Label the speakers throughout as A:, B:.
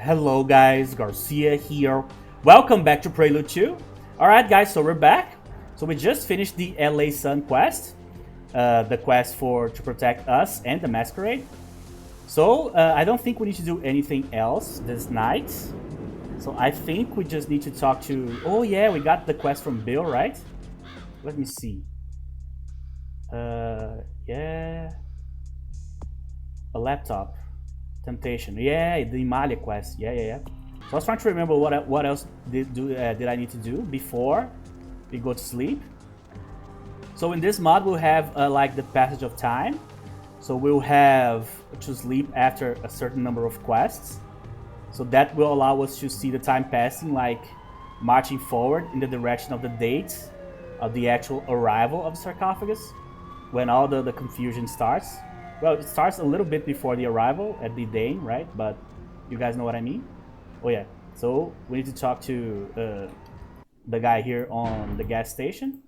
A: Hello guys, Garcia here. Welcome back to Prelude 2. Alright guys, so we're back. So we just finished the LA Sun quest. The quest to protect us and the Masquerade. So I don't think we need to do anything else this night. So I think we just need to talk to... Oh yeah, we got the quest from Bill, right? Let me see. Yeah. A laptop. Temptation. Yeah, the Imalia quest. Yeah. So I was trying to remember what else did I need to do before we go to sleep. So in this mod we'll have like the passage of time. So we'll have to sleep after a certain number of quests. So that will allow us to see the time passing, like marching forward in the direction of the date of the actual arrival of the sarcophagus, when all the confusion starts. Well, it starts a little bit before the arrival at the Dane, right? But you guys know what I mean. Oh yeah, so we need to talk to the guy here on the gas station.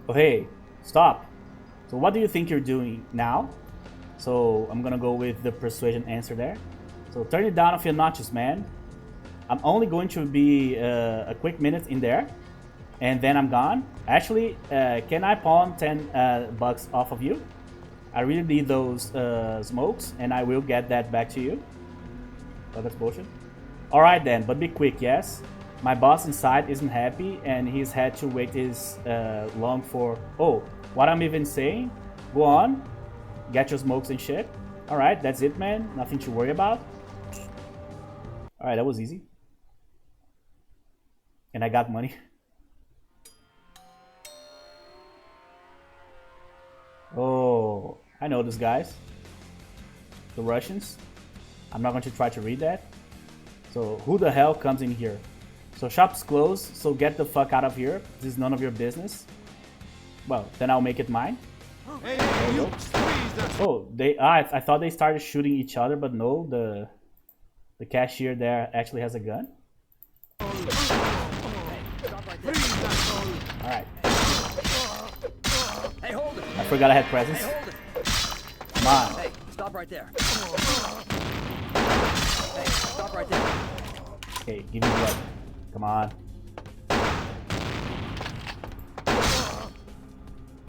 A: Oh hey, stop. So what do you think you're doing now? So I'm gonna go with the persuasion answer there. So turn it down a few notches, man. I'm only going to be a quick minute in there, and then I'm gone. Actually, can I pawn 10 bucks off of you? I really need those smokes, and I will get that back to you. Oh, that's bullshit. Alright then, but be quick, yes? My boss inside isn't happy, and he's had to wait this long for... Oh, what I'm even saying? Go on. Get your smokes and shit. Alright, that's it, man. Nothing to worry about. Alright, that was easy. And I got money. Oh, I know these guys. The Russians. I'm not going to try to read that. So, who the hell comes in here? So, shop's closed, so get the fuck out of here. This is none of your business. Well, then I'll make it mine.
B: Hey, you
A: Oh, I thought they started shooting each other, but no, the cashier there actually has a gun. Alright.
C: Hey, hold it!
A: I forgot I had presents.
C: Hey, hold it!
A: Come on.
C: Hey, stop right there. Hey, stop right there.
A: Okay, give me blood. Come on.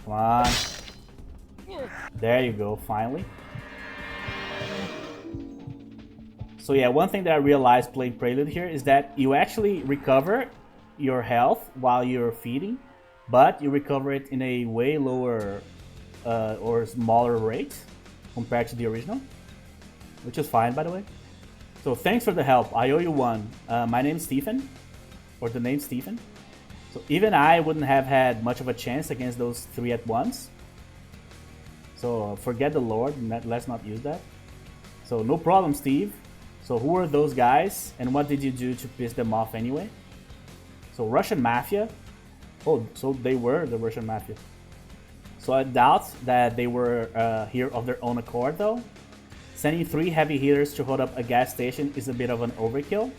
A: Come on. There you go, finally. So yeah, one thing that I realized playing Prelude here is that you actually recover your health while you're feeding, but you recover it in a way lower or smaller rate compared to the original, which is fine, by the way. So thanks for the help. I owe you one. My name's Stephen, or the name's Stephen. So even I wouldn't have had much of a chance against those three at once. So forget the Lord, let's not use that. So no problem, Steve. So who are those guys, and what did you do to piss them off anyway? So Russian Mafia. Oh, so they were the Russian Mafia. So I doubt that they were here of their own accord though. Sending 3 heavy hitters to hold up a gas station is a bit of an overkill.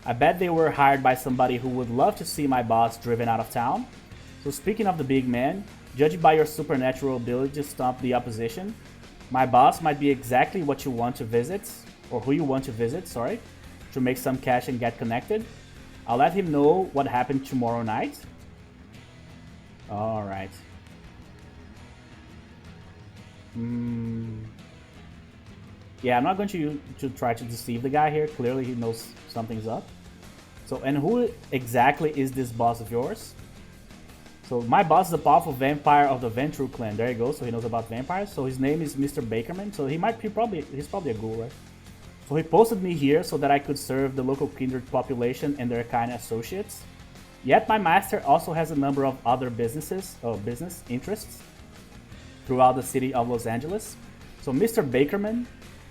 A: I bet they were hired by somebody who would love to see my boss driven out of town. So speaking of the big man, judging by your supernatural ability to stomp the opposition, my boss might be exactly what you want to visit, or who you want to visit, sorry, to make some cash and get connected. I'll let him know what happened tomorrow night. Alright. Yeah, I'm not going to try to deceive the guy here. Clearly he knows something's up. So, and who exactly is this boss of yours? So my boss is a powerful vampire of the Ventru clan. There you go. So he knows about vampires. So his name is Mr. Bakerman. So he might be he's probably a ghoul, right? So he posted me here so that I could serve the local kindred population and their kind associates. Yet my master also has a number of other business interests throughout the city of Los Angeles. So Mr. Bakerman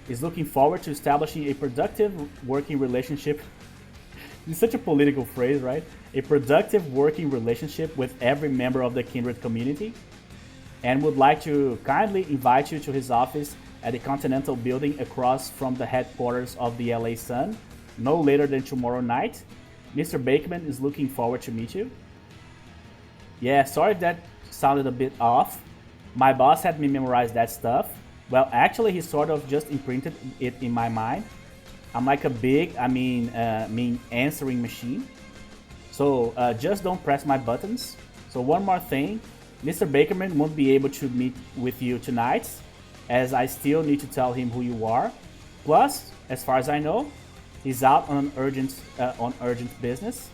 A: is looking forward to establishing a productive working relationship. It's such a political phrase, right? A productive working relationship with every member of the kindred community, and would like to kindly invite you to his office at the Continental building across from the headquarters of the LA Sun, no later than tomorrow night. Mr. Bakeman is looking forward to meet you. Yeah, sorry if that sounded a bit off. My boss had me memorize that stuff. Well, actually, he sort of just imprinted it in my mind. I'm like a big, mean answering machine. So just don't press my buttons. So one more thing, Mr. Bakerman won't be able to meet with you tonight, as I still need to tell him who you are. Plus, as far as I know, he's out on urgent business.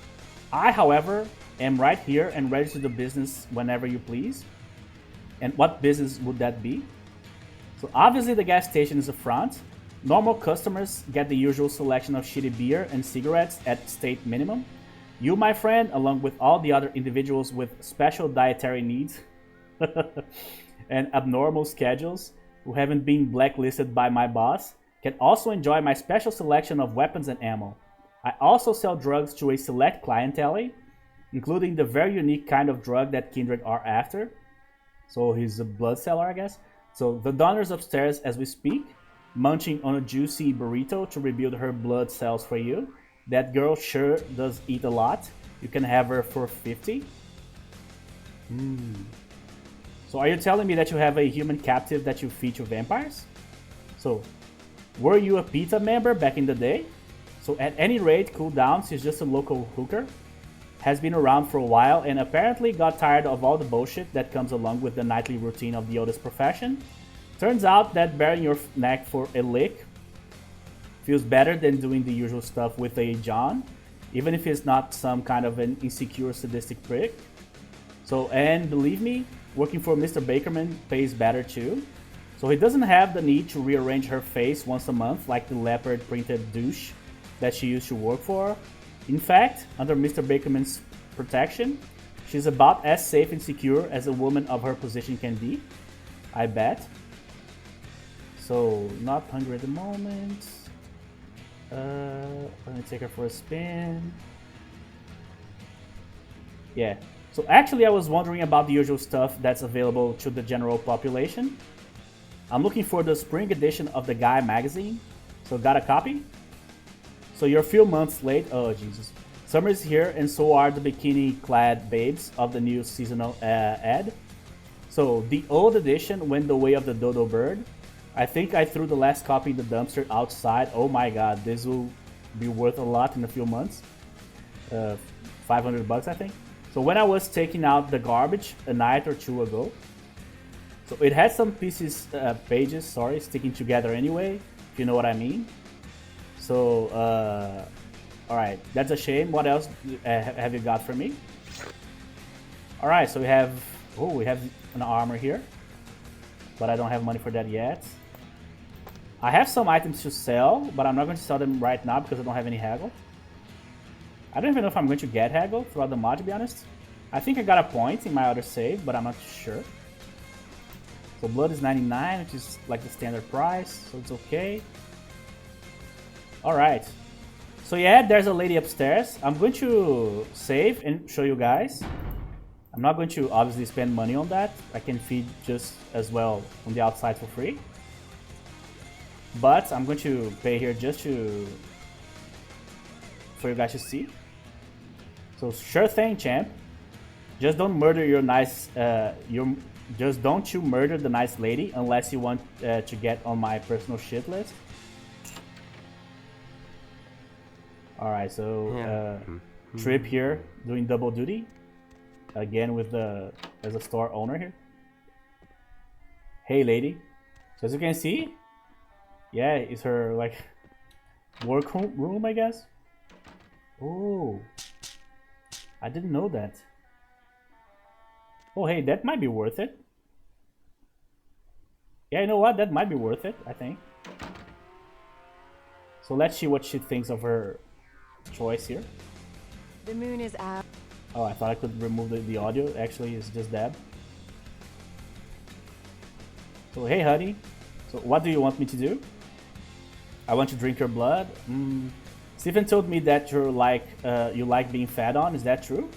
A: I, however, am right here and ready to do business whenever you please. And what business would that be? So obviously the gas station is a front. Normal customers get the usual selection of shitty beer and cigarettes at state minimum. You, my friend, along with all the other individuals with special dietary needs and abnormal schedules who haven't been blacklisted by my boss, can also enjoy my special selection of weapons and ammo. I also sell drugs to a select clientele, including the very unique kind of drug that Kindred are after. So he's a blood seller, I guess. So the Donner's upstairs as we speak, munching on a juicy burrito to rebuild her blood cells for you. That girl sure does eat a lot. You can have her for 50. So are you telling me that you have a human captive that you feed to vampires? So, were you a PETA member back in the day? So at any rate, Cool Downs is just a local hooker. Has been around for a while and apparently got tired of all the bullshit that comes along with the nightly routine of the oldest profession. Turns out that bearing your neck for a lick feels better than doing the usual stuff with a John, even if he's not some kind of an insecure sadistic prick. So, and believe me, working for Mr. Bakerman pays better too. So he doesn't have the need to rearrange her face once a month like the leopard printed douche that she used to work for. In fact, under Mr. Bakerman's protection, she's about as safe and secure as a woman of her position can be, I bet. So, not hungry at the moment. Let me take her for a spin. Yeah. So actually I was wondering about the usual stuff that's available to the general population. I'm looking for the spring edition of the Guy magazine. So got a copy? So you're a few months late. Oh Jesus. Summer is here and so are the bikini-clad babes of the new seasonal ad. So the old edition went the way of the dodo bird. I think I threw the last copy in the dumpster outside. Oh my god, this will be worth a lot in a few months. 500 bucks, I think. So when I was taking out the garbage a night or two ago, so it had some pages, sticking together anyway, if you know what I mean. So, alright, that's a shame. What else have you got for me? Alright, so we have an armor here, but I don't have money for that yet. I have some items to sell, but I'm not going to sell them right now because I don't have any haggle. I don't even know if I'm going to get haggle throughout the mod, to be honest. I think I got a point in my other save, but I'm not sure. So blood is 99, which is like the standard price, so it's okay. Alright. So yeah, there's a lady upstairs. I'm going to save and show you guys. I'm not going to obviously spend money on that. I can feed just as well on the outside for free. But I'm going to pay here just for you guys to see. So sure thing, champ. Just don't murder your nice just don't you murder the nice lady unless you want to get on my personal shit list. Alright, so Trip here doing double duty. Again with as a store owner here. Hey lady. So as you can see, yeah, it's her like work room, I guess. Oh, I didn't know that. Oh, hey, that might be worth it. Yeah, you know what? That might be worth it, I think. So let's see what she thinks of her choice here.
B: The moon is out.
A: Oh, I thought I could remove the audio. Actually, it's just that. So, hey, honey. So, what do you want me to do? I want to drink your blood. Stephen told me that you like being fed on. Is that true?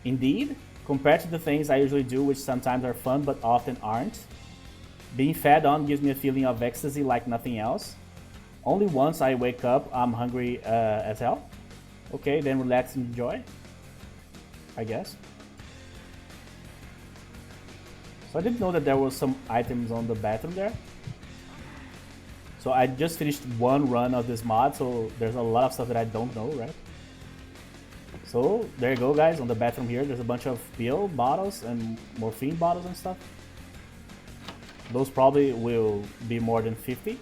A: Indeed. Compared to the things I usually do, which sometimes are fun but often aren't, being fed on gives me a feeling of ecstasy like nothing else. Only once I wake up, I'm hungry as hell. Okay, then relax and enjoy, I guess. So I didn't know that there was some items on the bathroom there. So I just finished one run of this mod, so there's a lot of stuff that I don't know, right? So there you go, guys. On the bathroom here, there's a bunch of pill bottles and morphine bottles and stuff. Those probably will be more than 50.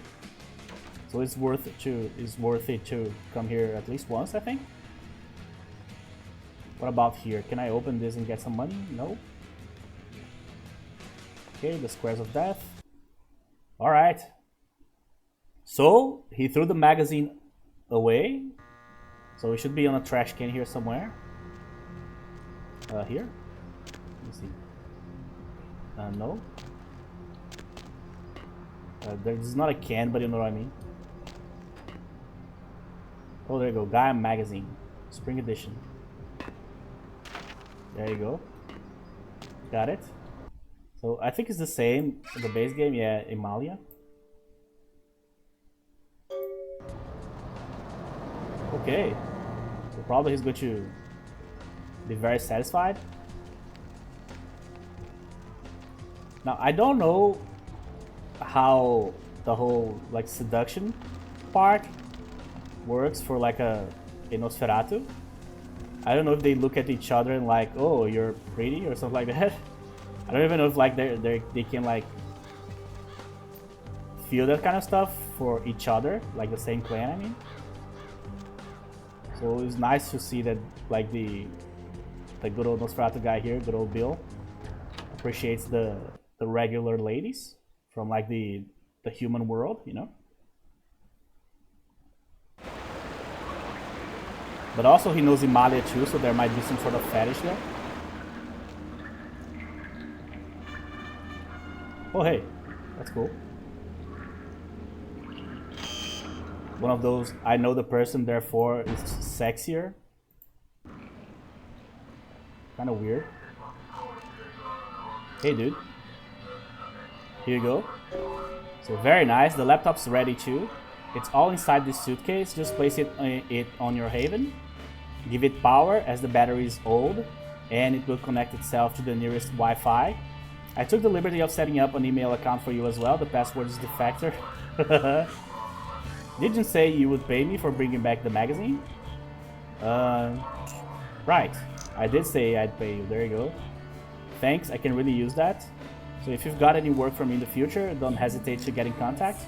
A: So it's worth it to come here at least once, I think. What about here? Can I open this and get some money? No. Okay, the squares of death. Alright. So he threw the magazine away. So it should be on a trash can here somewhere. Here? Let me see. No. This is not a can, but you know what I mean. Oh, there you go. Gaia magazine. Spring edition. There you go. Got it. So I think it's the same in the base game. Yeah, Emalia. Okay. So probably he's going to be very satisfied. Now I don't know how the whole like seduction part works for like a Nosferatu. I don't know if they look at each other and like, oh, you're pretty or something like that. I don't even know if like they can like feel that kind of stuff for each other, like the same clan, I mean. So it's nice to see that like the good old Nosferatu guy here, good old Bill, appreciates the regular ladies from like the human world, you know. But also he knows Emalia too, so there might be some sort of fetish there. Oh hey, that's cool. One of those, I know the person, therefore is sexier. Kind of weird. Hey dude. Here you go. So very nice, the laptop's ready too. It's all inside this suitcase, just place it on your haven. Give it power as the battery is old, and it will connect itself to the nearest Wi-Fi. I took the liberty of setting up an email account for you as well. The password is Defector. Did you say you would pay me for bringing back the magazine? Right. I did say I'd pay you. There you go. Thanks, I can really use that. So if you've got any work for me in the future, don't hesitate to get in contact.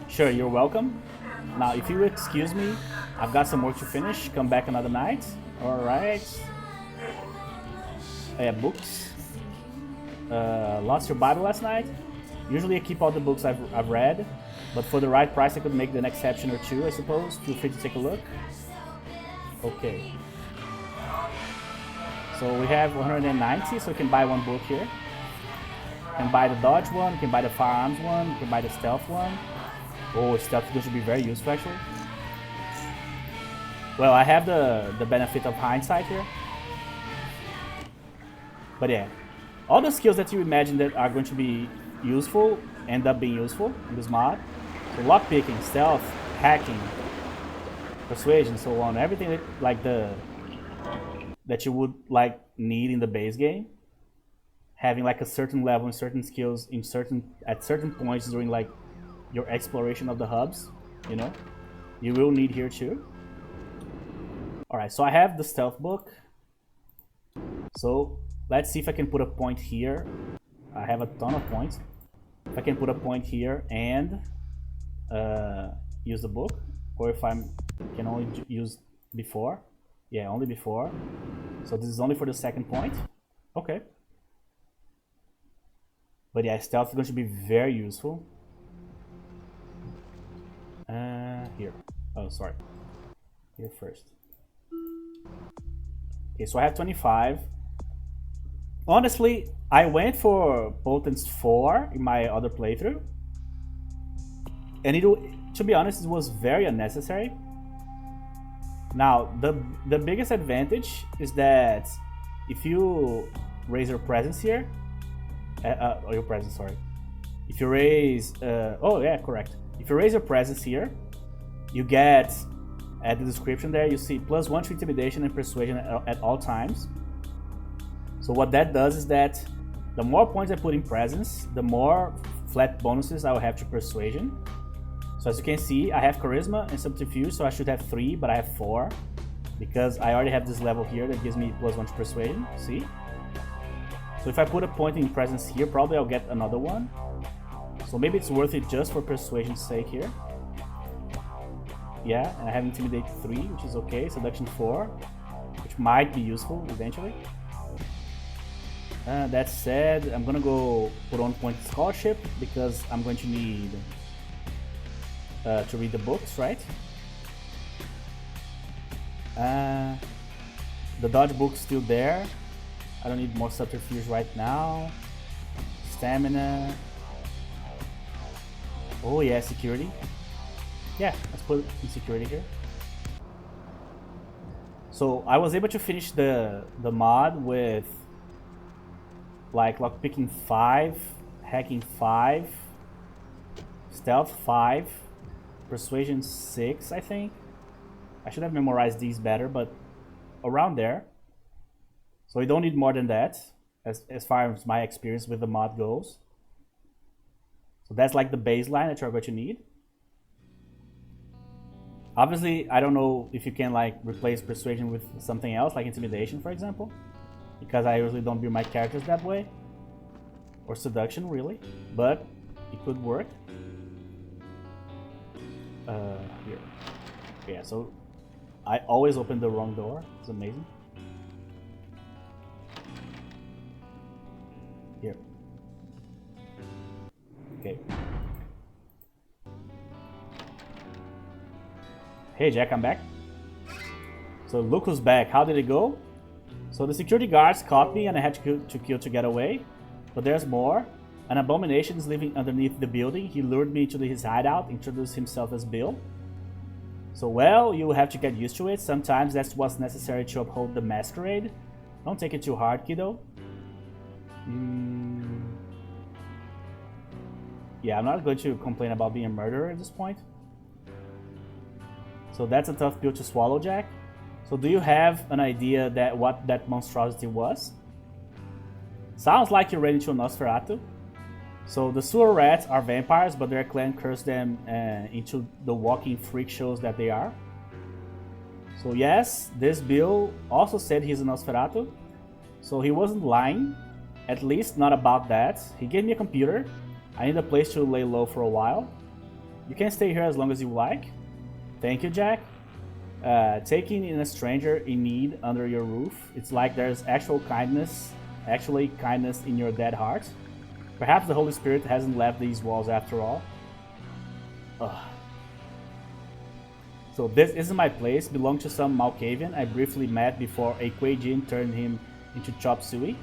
A: Sure, you're welcome. Now, if you excuse me, I've got some work to finish. Come back another night. Alright. Yeah, books. Lost your Bible last night? Usually I keep all the books I've read, but for the right price I could make an exception or two, I suppose. Feel free to take a look. Okay. So we have 190, so we can buy one book here. You can buy the dodge one, you can buy the firearms one, you can buy the stealth one. Oh, stealth is going to be very useful actually. Well, I have the benefit of hindsight here. But yeah, all the skills that you imagine that are going to be useful end up being useful in this mod. So lockpicking, stealth, hacking, persuasion, so on. Everything that, like that you would like need in the base game. Having like a certain level and certain skills in at certain points during like your exploration of the hubs, you know, you will need here too. Alright, so I have the stealth book. So let's see if I can put a point here. I have a ton of points. If I can put a point here and use the book, or if I can only use before. Yeah, only before. So this is only for the second point. Okay. But yeah, stealth is going to be very useful. Here. Oh, sorry. Here first. Okay, so I have 25. Honestly, I went for Potence 4 in my other playthrough. And to be honest, it was very unnecessary. Now, the biggest advantage is that if you raise your presence here, your presence, sorry. If you raise, oh yeah, correct. If you raise your presence here, you get, at the description there, you see +1 to intimidation and persuasion at all times. So what that does is that the more points I put in presence, the more flat bonuses I will have to persuasion. So as you can see, I have Charisma and Subterfuge, so I should have 3, but I have 4. Because I already have this level here that gives me +1 to Persuasion, see? So if I put a point in Presence here, probably I'll get another one. So maybe it's worth it just for Persuasion's sake here. Yeah, and I have Intimidate 3, which is okay. Seduction 4, which might be useful eventually. That said, I'm gonna go put on point Scholarship because I'm going to need to read the books, right? The dodge book's still there. I don't need more Subterfuge right now. Stamina. Oh yeah, security. Yeah, let's put in security here. So I was able to finish the mod with like lockpicking 5, hacking 5, stealth 5, persuasion 6, I think. I should have memorized these better, but around there. So you don't need more than that, as far as my experience with the mod goes. So that's like the baseline that you're going to need. Obviously, I don't know if you can like replace persuasion with something else, like intimidation, for example, because I usually don't build my characters that way, or seduction, really, but it could work. Here, yeah. So I always open the wrong door. It's amazing. Here. Okay. Hey Jack, I'm back. So look who's back. How did it go? So the security guards caught me and I had to kill to get away. But there's more. An abomination is living underneath the building. He lured me to his hideout, introduced himself as Bill. So well, you have to get used to it. Sometimes that's what's necessary to uphold the masquerade. Don't take it too hard, kiddo. Yeah, I'm not going to complain about being a murderer at this point. So that's a tough pill to swallow, Jack. So do you have an idea that what that monstrosity was? Sounds like you're ready to Nosferatu. So the sewer rats are vampires, but their clan cursed them into the walking freak shows that they are. So yes, this Bill also said he's a Nosferatu. So he wasn't lying, at least not about that. He gave me a computer. I need a place to lay low for a while. You can stay here as long as you like. Thank you, Jack. Taking in a stranger in need under your roof, it's like there's actually kindness in your dead heart. Perhaps the Holy Spirit hasn't left these walls after all. Ugh. So this isn't my place, belonged to some Malkavian I briefly met before a Quajian turned him into chop suey.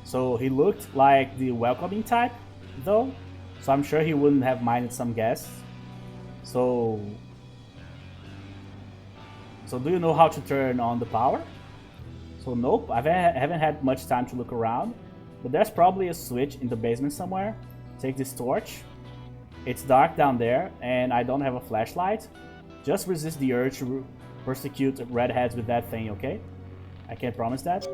A: So he looked like the welcoming type, though, so I'm sure he wouldn't have minded some guests. So do you know how to turn on the power? So nope, I haven't had much time to look around, but there's probably a switch in the basement somewhere. Take this torch. It's dark down there, and I don't have a flashlight. Just resist the urge to persecute redheads with that thing, okay? I can't promise that.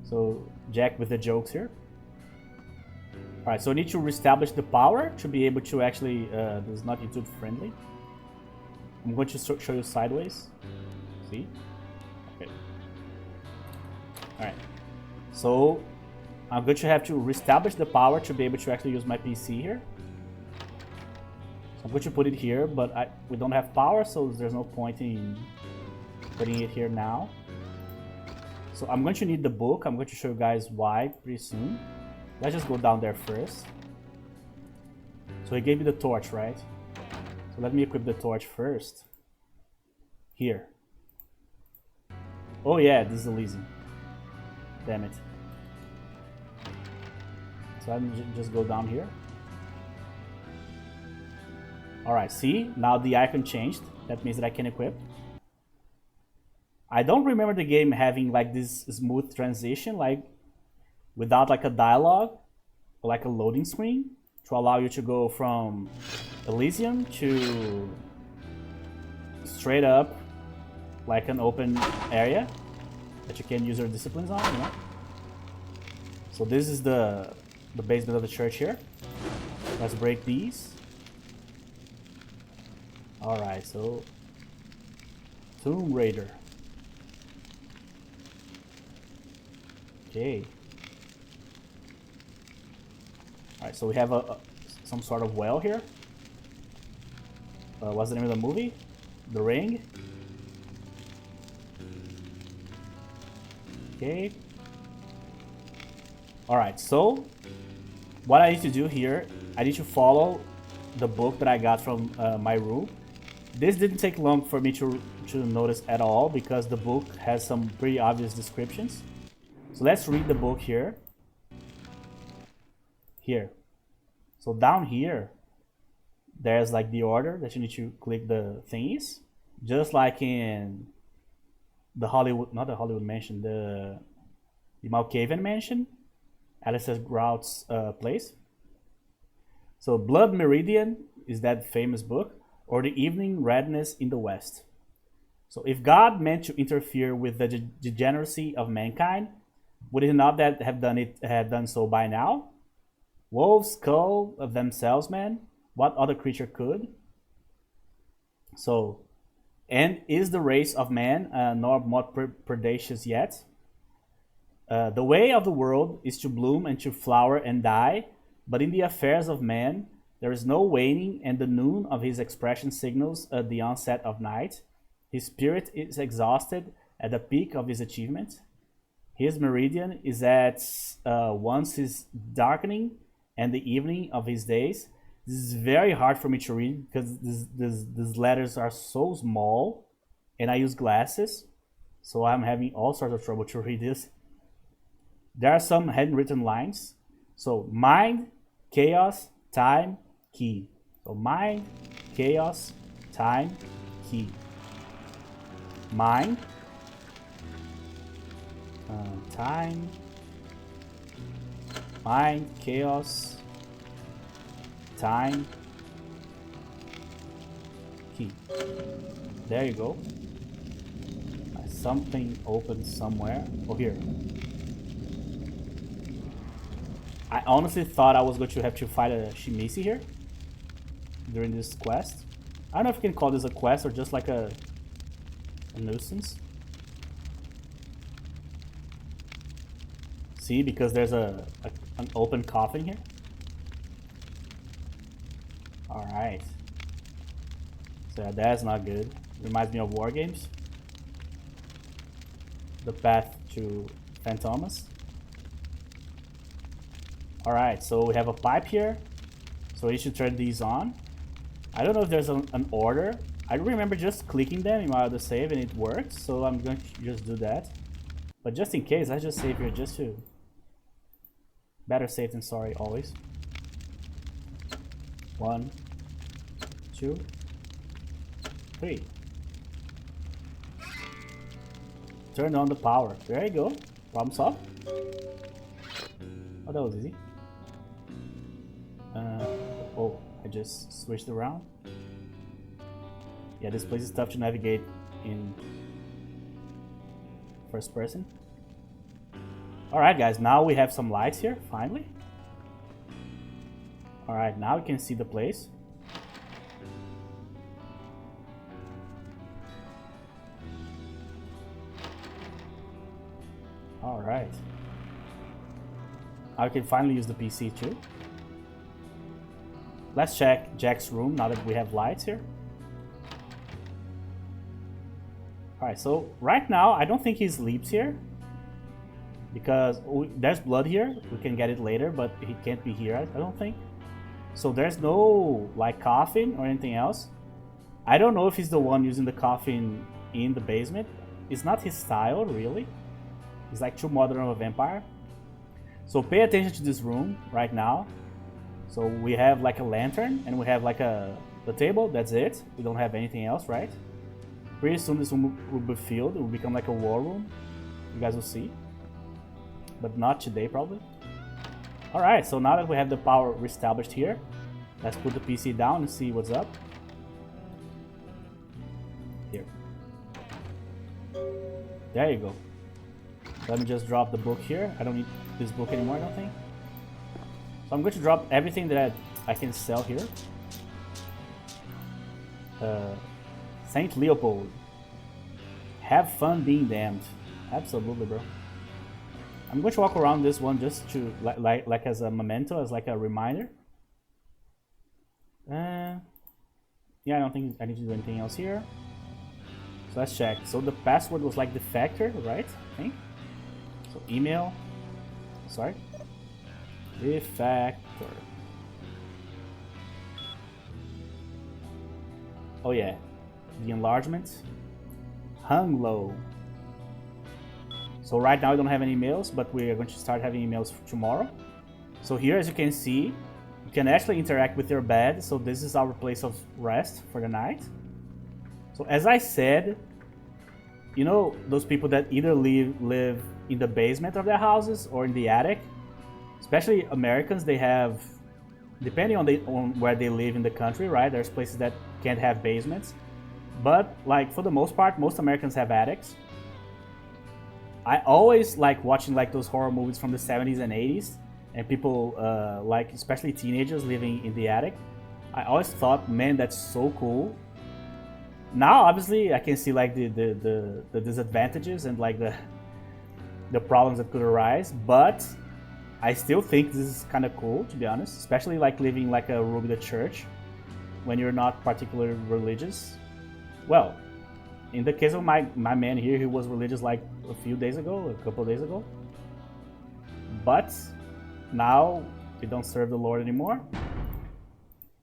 A: So Jack with the jokes here. Alright, so I need to reestablish the power to be able to actually, this is not YouTube friendly. I'm going to show you sideways. See? Okay. Alright. So I'm going to have to reestablish the power to be able to actually use my PC here. So I'm going to put it here, but we don't have power, so there's no point in putting it here now. So I'm going to need the book. I'm going to show you guys why pretty soon. Let's just go down there first. So he gave me the torch, right? So let me equip the torch first. Here. Oh yeah, this is Elysium. Damn it. So let me just go down here. Alright, see? Now the icon changed. That means that I can equip. I don't remember the game having like this smooth transition, like without like a dialogue or like a loading screen to allow you to go from Elysium to straight up like an open area that you can use your disciplines on, you know? So this is the basement of the church here. Let's break these. Alright, so Tomb Raider. Okay. Alright, so we have some sort of well here. What's the name of the movie? The Ring. Okay. Alright, so what I need to do here, I need to follow the book that I got from my room. This didn't take long for me to notice at all because the book has some pretty obvious descriptions. So let's read the book here. Here. So down here, there's like the order that you need to click the thingies. Just like in the Hollywood, not the Hollywood Mansion, the Malkavian Mansion, Alistair Grout's place. So Blood Meridian is that famous book, or the Evening Redness in the West. So if God meant to interfere with the degeneracy of mankind, would he not that have done so by now? Wolves cull of themselves, man. What other creature could? So, and is the race of man nor more predacious yet? The way of the world is to bloom and to flower and die, but in the affairs of man there is no waning, and the noon of his expression signals the onset of night. His spirit is exhausted at the peak of his achievement. His meridian is at once his darkening and the evening of his days. This is very hard for me to read because these letters are so small, and I use glasses, so I'm having all sorts of trouble to read this. There are some handwritten lines. So mind, chaos, time, key. So mind, chaos, time, key. Mind, time, mind, chaos, time, key. There you go. Something open somewhere. Oh, here. I honestly thought I was going to have to fight a Shimisi here during this quest. I don't know if you can call this a quest or just like a nuisance. See, because there's an open coffin here. Alright. So yeah, that's not good. Reminds me of war games. The path to Phantomas. Alright, so we have a pipe here. So we should turn these on. I don't know if there's an order. I remember just clicking them in my other save and it worked. So I'm going to just do that. But just in case, I just save here just to... Better safe than sorry, always. 1, 2, 3. Turn on the power. There you go. Problem solved. Oh, that was easy. Oh, I just switched around. Yeah, this place is tough to navigate in first person. Alright guys, now we have some lights here, finally. Alright, now we can see the place. Alright. I can finally use the PC too. Let's check Jack's room now that we have lights here. Alright, so right now I don't think he sleeps here. Because there's blood here. We can get it later, but he can't be here, I don't think. So there's no like coffin or anything else. I don't know if he's the one using the coffin in the basement. It's not his style, really. He's like too modern of a vampire. So pay attention to this room right now. So we have like a lantern and we have like the table, that's it. We don't have anything else, right? Pretty soon this room will be filled. It will become like a war room. You guys will see. But not today, probably. Alright, so now that we have the power reestablished here, let's put the PC down and see what's up. Here. There you go. Let me just drop the book here. I don't need this book anymore, I don't think. So I'm going to drop everything that I can sell here. Saint Leopold. Have fun being damned. Absolutely, bro. I'm going to walk around this one just to like as a memento, as like a reminder. Yeah, I don't think I need to do anything else here. So let's check. So the password was like defector, right? I think. So email. Sorry. Defector. Oh yeah. The enlargement. Hung low. So right now I don't have any emails, but we are going to start having emails tomorrow. So here, as you can see, you can actually interact with your bed. So this is our place of rest for the night. So as I said, you know those people that either live in the basement of their houses or in the attic? Especially Americans, they have, depending on where they live in the country, right? There's places that can't have basements. But like for the most part, most Americans have attics. I always like watching like those horror movies from the 70s and 80s, and people like especially teenagers living in the attic. I always thought, man, that's so cool. Now obviously I can see like the disadvantages and like the problems that could arise, but I still think this is kind of cool, to be honest, especially like living like a room in the church when you're not particularly religious. Well, in the case of my man here, he was religious like a few days ago, a couple of days ago. But now we don't serve the Lord anymore.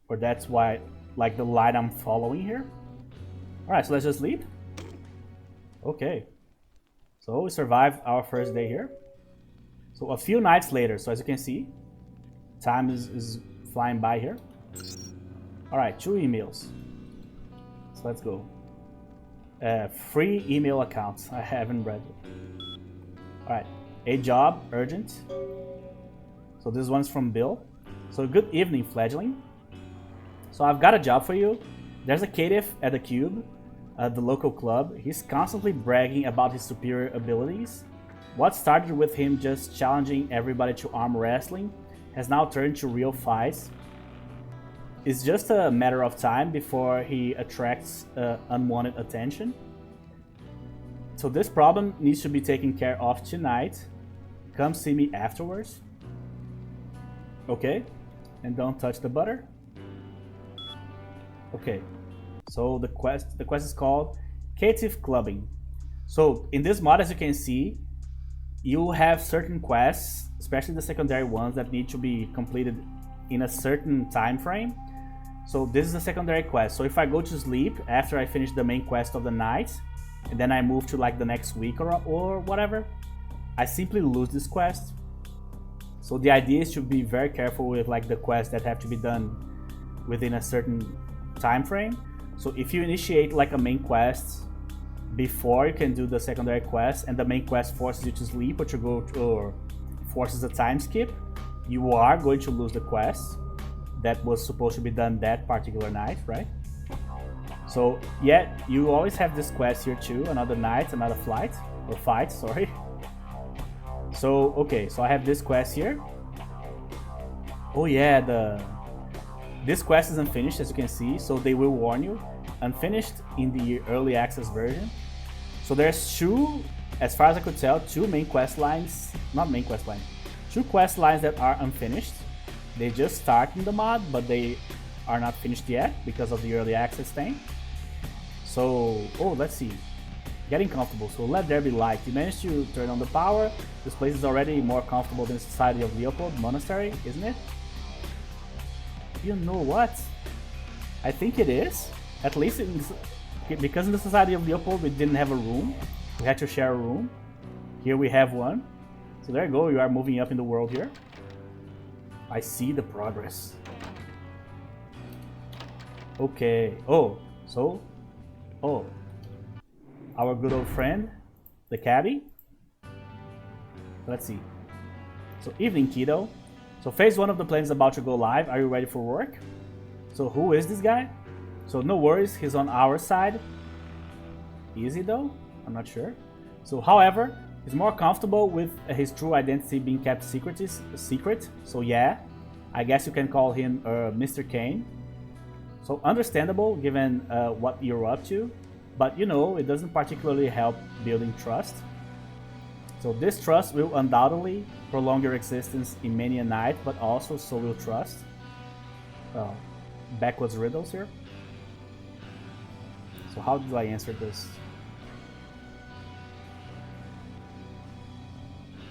A: Or that's why, like the light I'm following here. Alright, so let's just sleep. Okay. So we survived our first day here. So a few nights later, so as you can see, time is flying by here. Alright, 2 emails. So let's go. Free email accounts. I haven't read it. Alright. A job, urgent. So this one's from Bill. So good evening, fledgling. So I've got a job for you. There's a caitiff at the Cube, the local club. He's constantly bragging about his superior abilities. What started with him just challenging everybody to arm wrestling has now turned to real fights. It's just a matter of time before he attracts unwanted attention. So this problem needs to be taken care of tonight. Come see me afterwards. Okay. And don't touch the butter. Okay. So the quest is called Caitiff Clubbing. So in this mod, as you can see, you have certain quests, especially the secondary ones, that need to be completed in a certain time frame. So this is a secondary quest. So if I go to sleep after I finish the main quest of the night, and then I move to like the next week or whatever, I simply lose this quest. So the idea is to be very careful with like the quests that have to be done within a certain time frame. So if you initiate like a main quest before you can do the secondary quest, and the main quest forces you to sleep or to go to, or forces a time skip, you are going to lose the quest that was supposed to be done that particular night, right? So yeah, you always have this quest here too, another night, another flight, or fight, sorry. So okay, so I have this quest here. Oh yeah, this quest is unfinished, as you can see, so they will warn you. Unfinished in the early access version. So there's 2, as far as I could tell, 2 main quest lines, not main quest lines, 2 quest lines that are unfinished. They just start in the mod, but they are not finished yet because of the early access thing. So, oh, let's see. Getting comfortable. So let there be light. You managed to turn on the power. This place is already more comfortable than the Society of Leopold Monastery, isn't it? You know what? I think it is. At least because in the Society of Leopold we didn't have a room. We had to share a room. Here we have one. So there you go. You are moving up in the world here. I see the progress. Okay. Oh, so, oh, our good old friend, the cabbie. Let's see. So, evening, kiddo. So, phase 1 of the plan is about to go live. Are you ready for work? So, who is this guy? So, no worries, he's on our side. Is he though? I'm not sure. So, however, he's more comfortable with his true identity being kept secret. So, yeah, I guess you can call him Mr. Kane. So understandable given what you're up to, but you know, it doesn't particularly help building trust. So this trust will undoubtedly prolong your existence in many a night, but also so will trust. Backwards riddles here. So how do I answer this?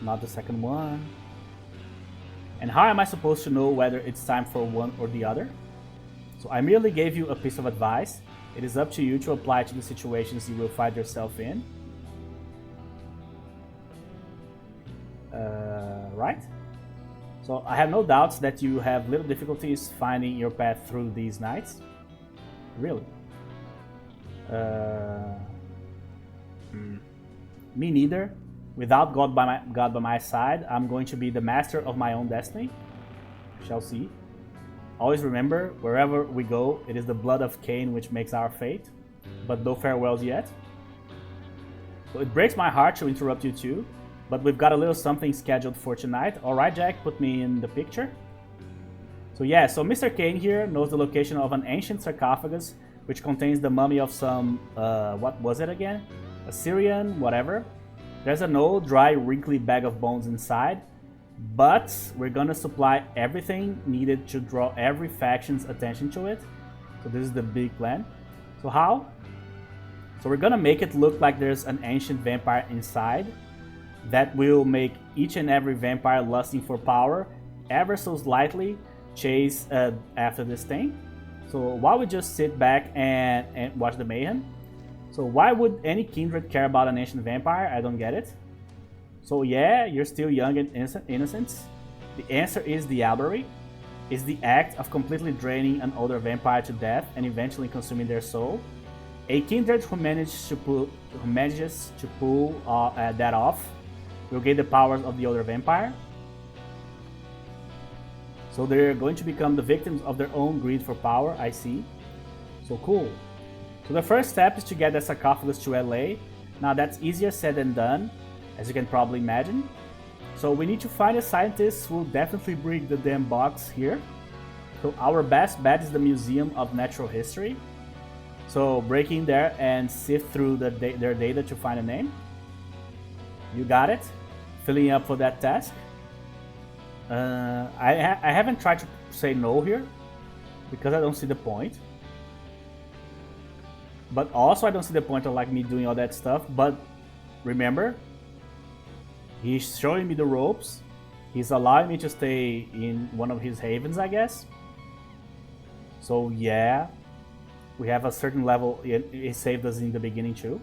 A: Not the second one. And how am I supposed to know whether it's time for one or the other? So I merely gave you a piece of advice. It is up to you to apply to the situations you will find yourself in. Right? So I have no doubts that you have little difficulties finding your path through these nights. Really? Me neither. Without God by my side, I'm going to be the master of my own destiny. Shall see. Always remember, wherever we go, it is the blood of Cain which makes our fate. But no farewells yet. So it breaks my heart to interrupt you too, but we've got a little something scheduled for tonight. Alright, Jack, put me in the picture. So yeah, so Mr. Cain here knows the location of an ancient sarcophagus which contains the mummy of some, what was it again? Assyrian, whatever. There's an old, dry, wrinkly bag of bones inside, but we're gonna supply everything needed to draw every faction's attention to it. So this is the big plan. So how? So we're gonna make it look like there's an ancient vampire inside that will make each and every vampire lusting for power ever so slightly chase after this thing. So while we just sit back and watch the mayhem. So why would any kindred care about an ancient vampire? I don't get it. So yeah, you're still young and innocent. The answer is diablerie. It's the act of completely draining an older vampire to death and eventually consuming their soul. A kindred who manages to pull that off will gain the powers of the older vampire. So they're going to become the victims of their own greed for power, I see. So cool. So the first step is to get the sarcophagus to LA. Now that's easier said than done, as you can probably imagine. So we need to find a scientist who will definitely bring the damn box here. So our best bet is the Museum of Natural History. So break in there and sift through their data to find a name. You got it. Filling up for that task. I haven't tried to say no here because I don't see the point. But also I don't see the point of like me doing all that stuff. But remember, he's showing me the ropes. He's allowing me to stay in one of his havens, I guess. So yeah, we have a certain level. He saved us in the beginning too.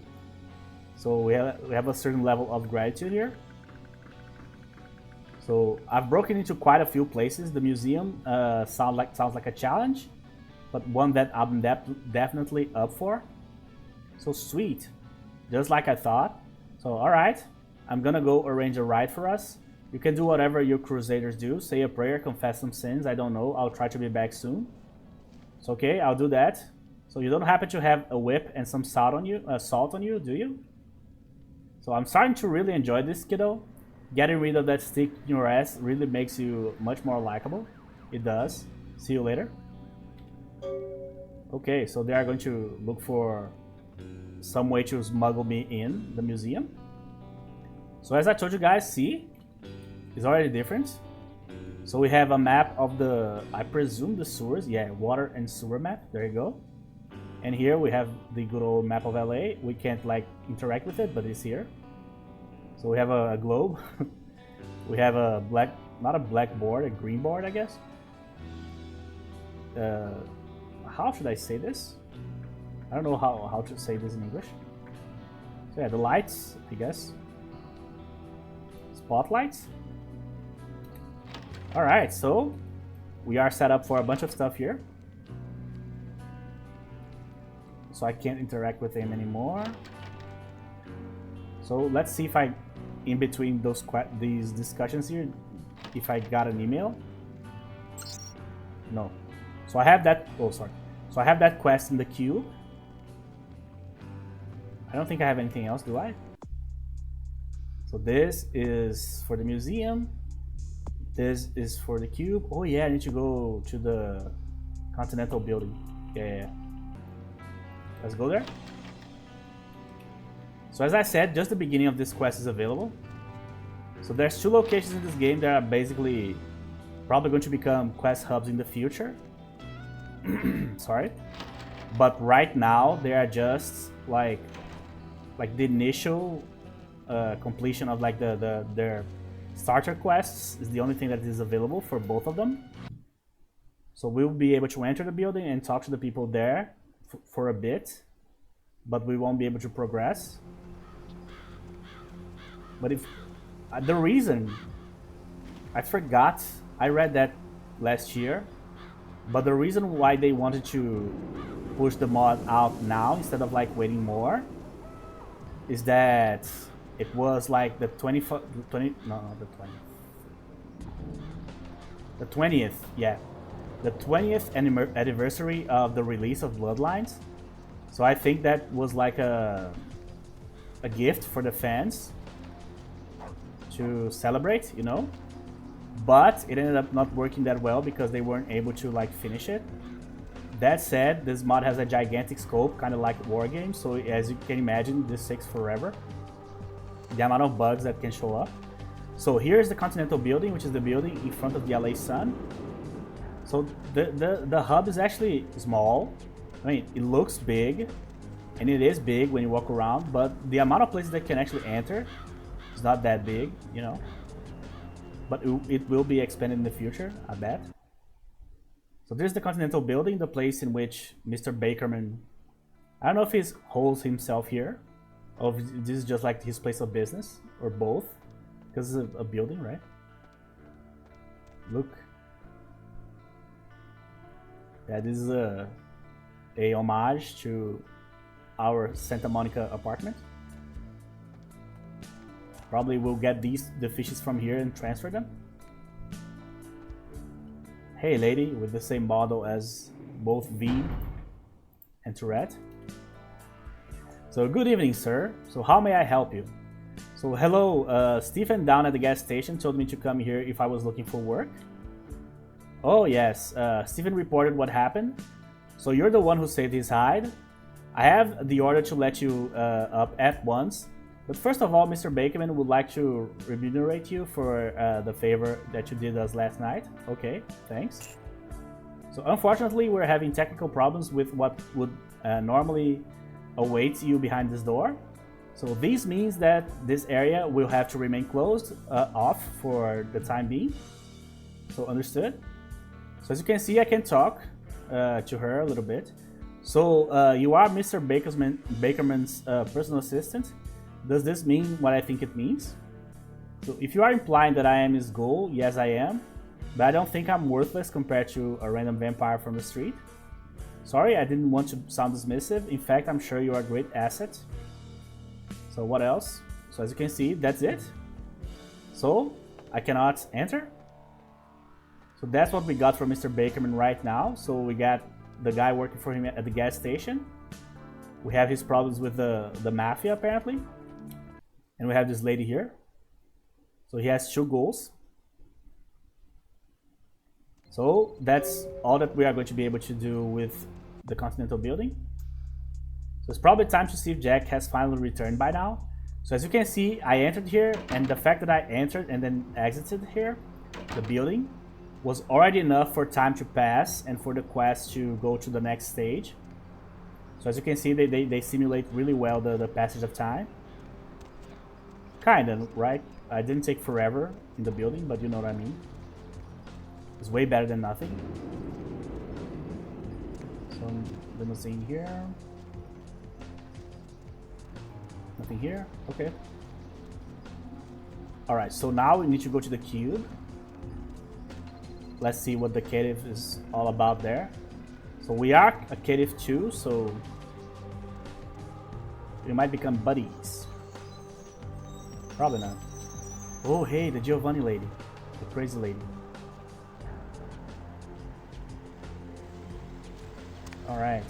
A: So we have a certain level of gratitude here. So I've broken into quite a few places. The museum sounds like a challenge, but one that I'm definitely up for. So sweet, just like I thought. So alright, I'm gonna go arrange a ride for us. You can do whatever your crusaders do. Say a prayer, confess some sins, I don't know. I'll try to be back soon. So okay, I'll do that. So you don't happen to have a whip and some salt on you, do you? So I'm starting to really enjoy this, kiddo. Getting rid of that stick in your ass really makes you much more likable. It does. See you later. Okay, so they are going to look for some way to smuggle me in the museum. So as I told you guys, see? It's already different. So we have a map of the, I presume the sewers. Yeah, water and sewer map. There you go. And here we have the good old map of LA. We can't like interact with it, but it's here. So we have a globe. We have a black, not a black board, a green board, I guess. How should I say this? I don't know how to say this in English. So yeah, the lights, I guess. Spotlights. Alright, so we are set up for a bunch of stuff here. So I can't interact with him anymore. So let's see if I, in between these discussions here, if I got an email. No. So I have that, oh sorry. So I have that quest in the queue. I don't think I have anything else, do I? So this is for the museum. This is for the cube. Oh yeah, I need to go to the Continental building. Yeah. Let's go there. So as I said, just the beginning of this quest is available. So there's 2 locations in this game that are basically probably going to become quest hubs in the future. Sorry. But right now they are just like the initial completion of like their starter quests is the only thing that is available for both of them. So we'll be able to enter the building and talk to the people there for a bit, but we won't be able to progress. But if the reason I forgot, I read that last year, but the reason why they wanted to push the mod out now instead of like waiting more is that it was like the 20th, yeah, the 20th anniversary of the release of Bloodlines. So I think that was like a gift for the fans to celebrate, you know. But it ended up not working that well because they weren't able to like finish it. That said, this mod has a gigantic scope, kind of like war games, so as you can imagine, this takes forever. The amount of bugs that can show up. So here's the Continental building, which is the building in front of the LA Sun. So the hub is actually small. I mean, it looks big, and it is big when you walk around, but the amount of places that can actually enter is not that big, you know. But it will be expanded in the future, I bet. So there's the Continental building, the place in which Mr. Bakerman, I don't know if he holds himself here, or if this is just like his place of business, or both, because it's a building, right? Look. Yeah, this is a homage to our Santa Monica apartment. Probably we'll get the fishes from here and transfer them. Hey lady, with the same model as both V and Tourette. So good evening, sir. So how may I help you? So hello, Stephen down at the gas station told me to come here if I was looking for work. Oh yes, Stephen reported what happened. So you're the one who saved his hide. I have the order to let you up at once. But first of all, Mr. Bakerman would like to remunerate you for the favor that you did us last night. Okay, thanks. So unfortunately, we're having technical problems with what would normally await you behind this door. So this means that this area will have to remain closed off for the time being. So understood? So as you can see, I can talk to her a little bit. So you are Mr. Bakerman's personal assistant. Does this mean what I think it means? So if you are implying that I am his goal, yes I am. But I don't think I'm worthless compared to a random vampire from the street. Sorry, I didn't want to sound dismissive. In fact, I'm sure you are a great asset. So what else? So as you can see, that's it. So I cannot enter. So that's what we got from Mr. Bakerman right now. So we got the guy working for him at the gas station. We have his problems with the mafia apparently. And we have this lady here. So he has 2 goals. So that's all that we are going to be able to do with the Continental building. So it's probably time to see if Jack has finally returned by now. So as you can see, I entered here, and the fact that I entered and then exited here, the building, was already enough for time to pass and for the quest to go to the next stage. So as you can see, they simulate really well the passage of time. Kinda, right? I didn't take forever in the building, but you know what I mean. It's way better than nothing. Some limousine here. Nothing here. Okay. Alright, so now we need to go to the cube. Let's see what the Caitiff is all about there. So we are a Caitiff too, so we might become buddies. Probably not. Oh, hey, the Giovanni lady. The crazy lady. Alright.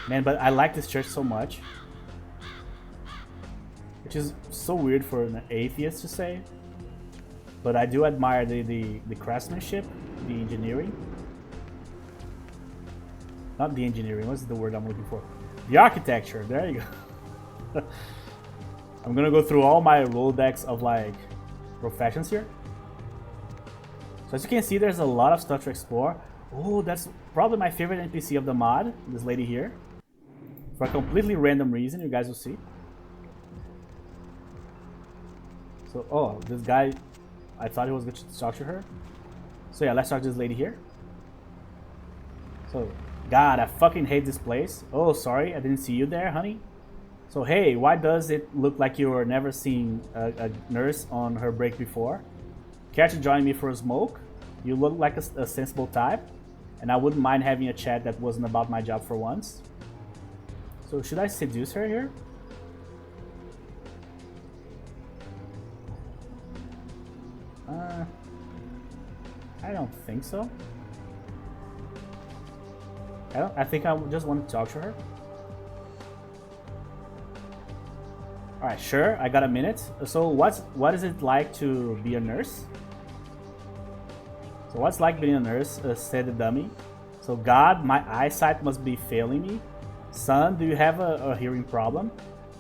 A: Man, but I like this church so much. Which is so weird for an atheist to say. But I do admire the craftsmanship, the engineering. Not the engineering, what's the word I'm looking for? The architecture, there you go. I'm gonna go through all my Rolodex of like professions here. So as you can see, there's a lot of stuff to explore. Oh, that's probably my favorite NPC of the mod, this lady here. For a completely random reason, you guys will see. So, oh, this guy, I thought he was going to talk to her. So yeah, let's talk to this lady here. So, God, I fucking hate this place. Oh, sorry, I didn't see you there, honey. So hey, why does it look like you were never seen a nurse on her break before? Care to join me for a smoke? You look like a sensible type, and I wouldn't mind having a chat that wasn't about my job for once. So should I seduce her here? I don't think so. I think I just want to talk to her. Alright, sure, I got a minute. So what is it like to be a nurse? So what's like being a nurse, said the dummy. So God, my eyesight must be failing me. Son, do you have a hearing problem?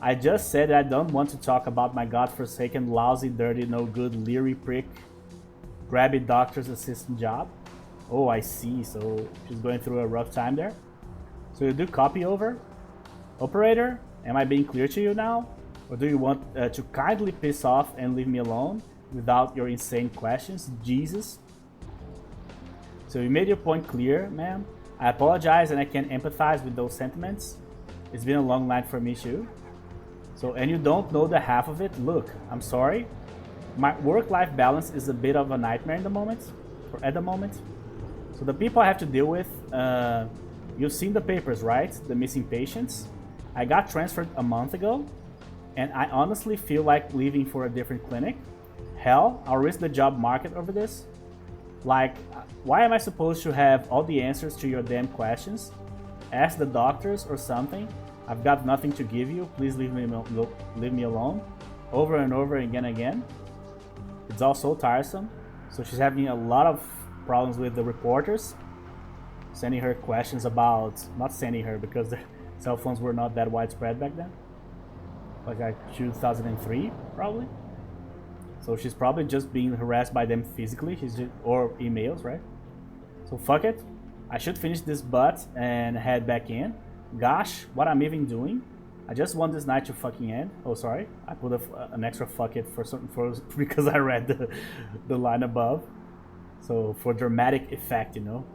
A: I just said I don't want to talk about my godforsaken, lousy, dirty, no good, leery prick, grabby doctor's assistant job. Oh, I see. So she's going through a rough time there. So you do copy over. Operator, am I being clear to you now? Or do you want to kindly piss off and leave me alone without your insane questions? Jesus. So you made your point clear, ma'am. I apologize and I can empathize with those sentiments. It's been a long night for me too. So, and you don't know the half of it? Look, I'm sorry. My work-life balance is a bit of a nightmare at the moment. So the people I have to deal with, you've seen the papers, right? The missing patients. I got transferred a month ago, and I honestly feel like leaving for a different clinic. Hell, I'll risk the job market over this. Like, why am I supposed to have all the answers to your damn questions? Ask the doctors or something. I've got nothing to give you. Please leave me alone. Over and over again. It's all so tiresome. So she's having a lot of problems with the reporters. Sending her questions about... Not sending her because the cell phones were not that widespread back then. Like 2003, probably. So she's probably just being harassed by them physically, or emails, right? So fuck it. I should finish this butt and head back in. Gosh, what I'm even doing? I just want this night to fucking end. Oh, sorry. I put an extra fuck it because I read the line above. So for dramatic effect, you know.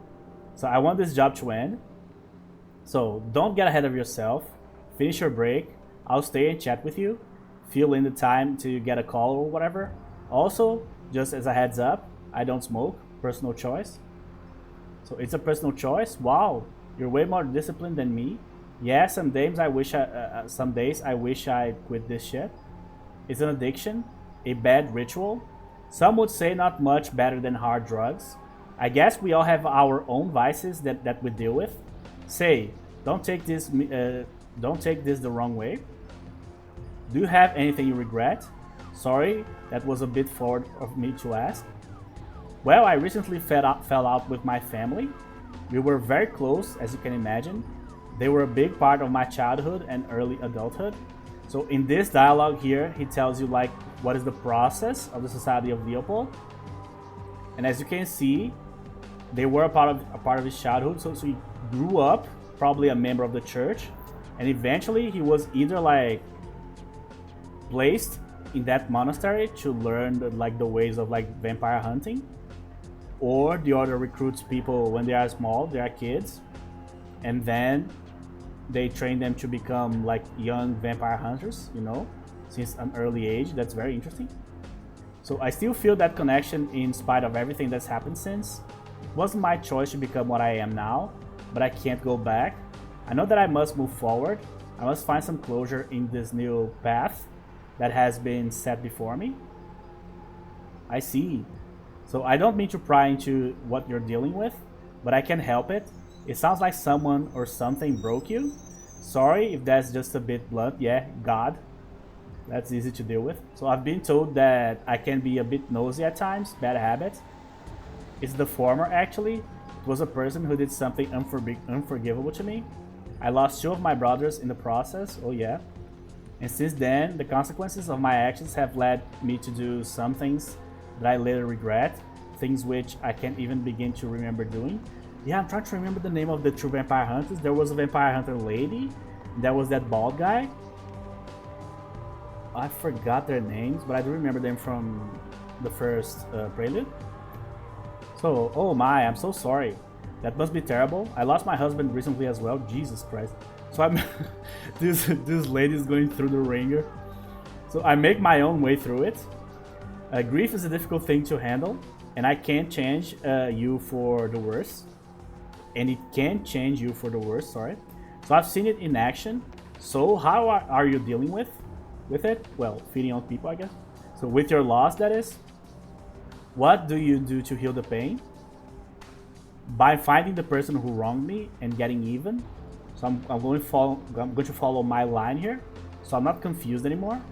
A: So I want this job to end. So don't get ahead of yourself. Finish your break. I'll stay and chat with you. Fill in the time to get a call or whatever. Also, just as a heads up, I don't smoke. Personal choice. So it's a personal choice. Wow, you're way more disciplined than me. Yeah, some days I wish I quit this shit. It's an addiction, a bad ritual. Some would say not much better than hard drugs. I guess we all have our own vices that we deal with. Say, don't take this the wrong way. Do you have anything you regret? Sorry, that was a bit forward of me to ask. Well, I recently fell out with my family. We were very close, as you can imagine. They were a big part of my childhood and early adulthood. So in this dialogue here, he tells you like what is the process of the Society of Leopold. And as you can see, they were a part of his childhood. So he grew up probably a member of the church, and eventually he was either like placed in that monastery to learn the ways of like vampire hunting, or the other recruits people when they are small, they are kids, and then they train them to become like young vampire hunters, you know, since an early age. That's very interesting. So I still feel that connection in spite of everything that's happened since. It wasn't my choice to become what I am now, but I can't go back. I know that I must move forward. I must find some closure in this new path that has been set before me. I see. So I don't mean to pry into what you're dealing with, but I can't help it. It sounds like someone or something broke you. Sorry if that's just a bit blunt. Yeah, God. That's easy to deal with. So I've been told that I can be a bit nosy at times, bad habit. It's the former actually. It was a person who did something unforgivable to me. I lost 2 of my brothers in the process, oh yeah. And since then, the consequences of my actions have led me to do some things that I later regret, things which I can't even begin to remember doing. Yeah, I'm trying to remember the name of the 2 vampire hunters. There was a vampire hunter lady, and there was that bald guy. I forgot their names, but I do remember them from the first Prelude. So, oh my, I'm so sorry. That must be terrible. I lost my husband recently as well. Jesus Christ. So I'm this lady is going through the ringer. So I make my own way through it. Grief is a difficult thing to handle, and I can't change you for the worse. And it can't change you for the worse, sorry. So I've seen it in action. So how are you dealing with it? Well, feeding on people, I guess. So with your loss, that is. What do you do to heal the pain? By finding the person who wronged me and getting even. So I'm going to follow my line here. So I'm not confused anymore.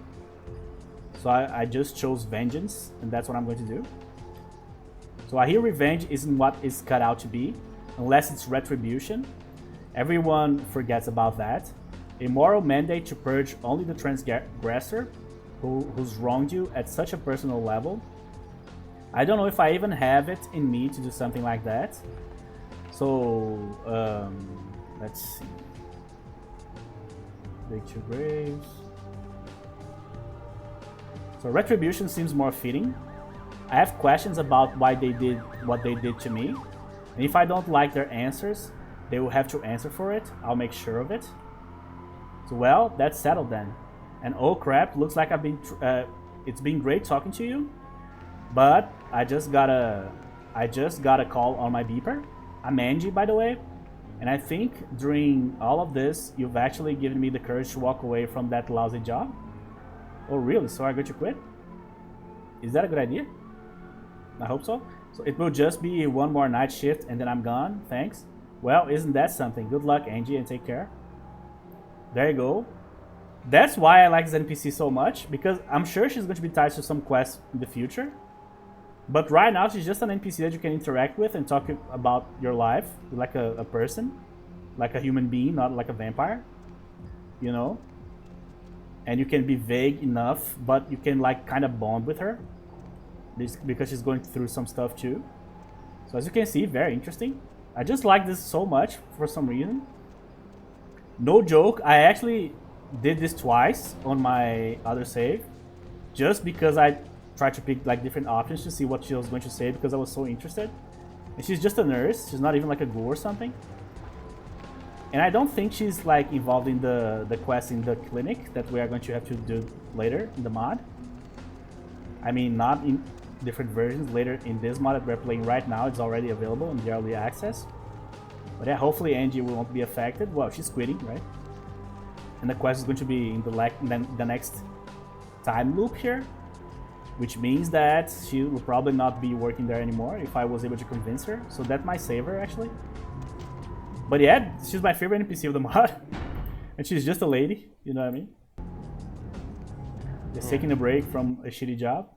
A: So I just chose vengeance, and that's what I'm going to do. So I hear revenge isn't what it's cut out to be, unless it's retribution. Everyone forgets about that. A moral mandate to purge only the transgressor who's wronged you at such a personal level. I don't know if I even have it in me to do something like that. So, let's see. Dig 2 graves. So retribution seems more fitting. I have questions about why they did what they did to me. And if I don't like their answers, they will have to answer for it. I'll make sure of it. So well, that's settled then. And oh crap, looks like it's been great talking to you. But I just got a call on my beeper. I'm Angie, by the way. And I think during all of this, you've actually given me the courage to walk away from that lousy job. Oh really? So I'm going to quit? Is that a good idea? I hope so. So it will just be 1 more night shift and then I'm gone. Thanks. Well, isn't that something? Good luck, Angie, and take care. There you go. That's why I like this NPC so much, because I'm sure she's going to be tied to some quest in the future. But right now, she's just an NPC that you can interact with and talk about your life like a person, like a human being, not like a vampire, you know? And you can be vague enough, but you can like kind of bond with her because she's going through some stuff too. So as you can see, very interesting. I just like this so much for some reason. No joke, I actually did this twice on my other save, just because I tried to pick like different options to see what she was going to say because I was so interested. And she's just a nurse, she's not even like a ghoul or something. And I don't think she's like involved in the quest in the clinic that we are going to have to do later in the mod. I mean, not in different versions, later in this mod that we're playing right now. It's already available in the early access. But yeah, hopefully Angie won't be affected. Well, she's quitting, right? And the quest is going to be in the next time loop here, which means that she will probably not be working there anymore if I was able to convince her. So that might save her, actually. But yeah, she's my favorite NPC of the mod. And she's just a lady, you know what I mean? Just taking a break from a shitty job.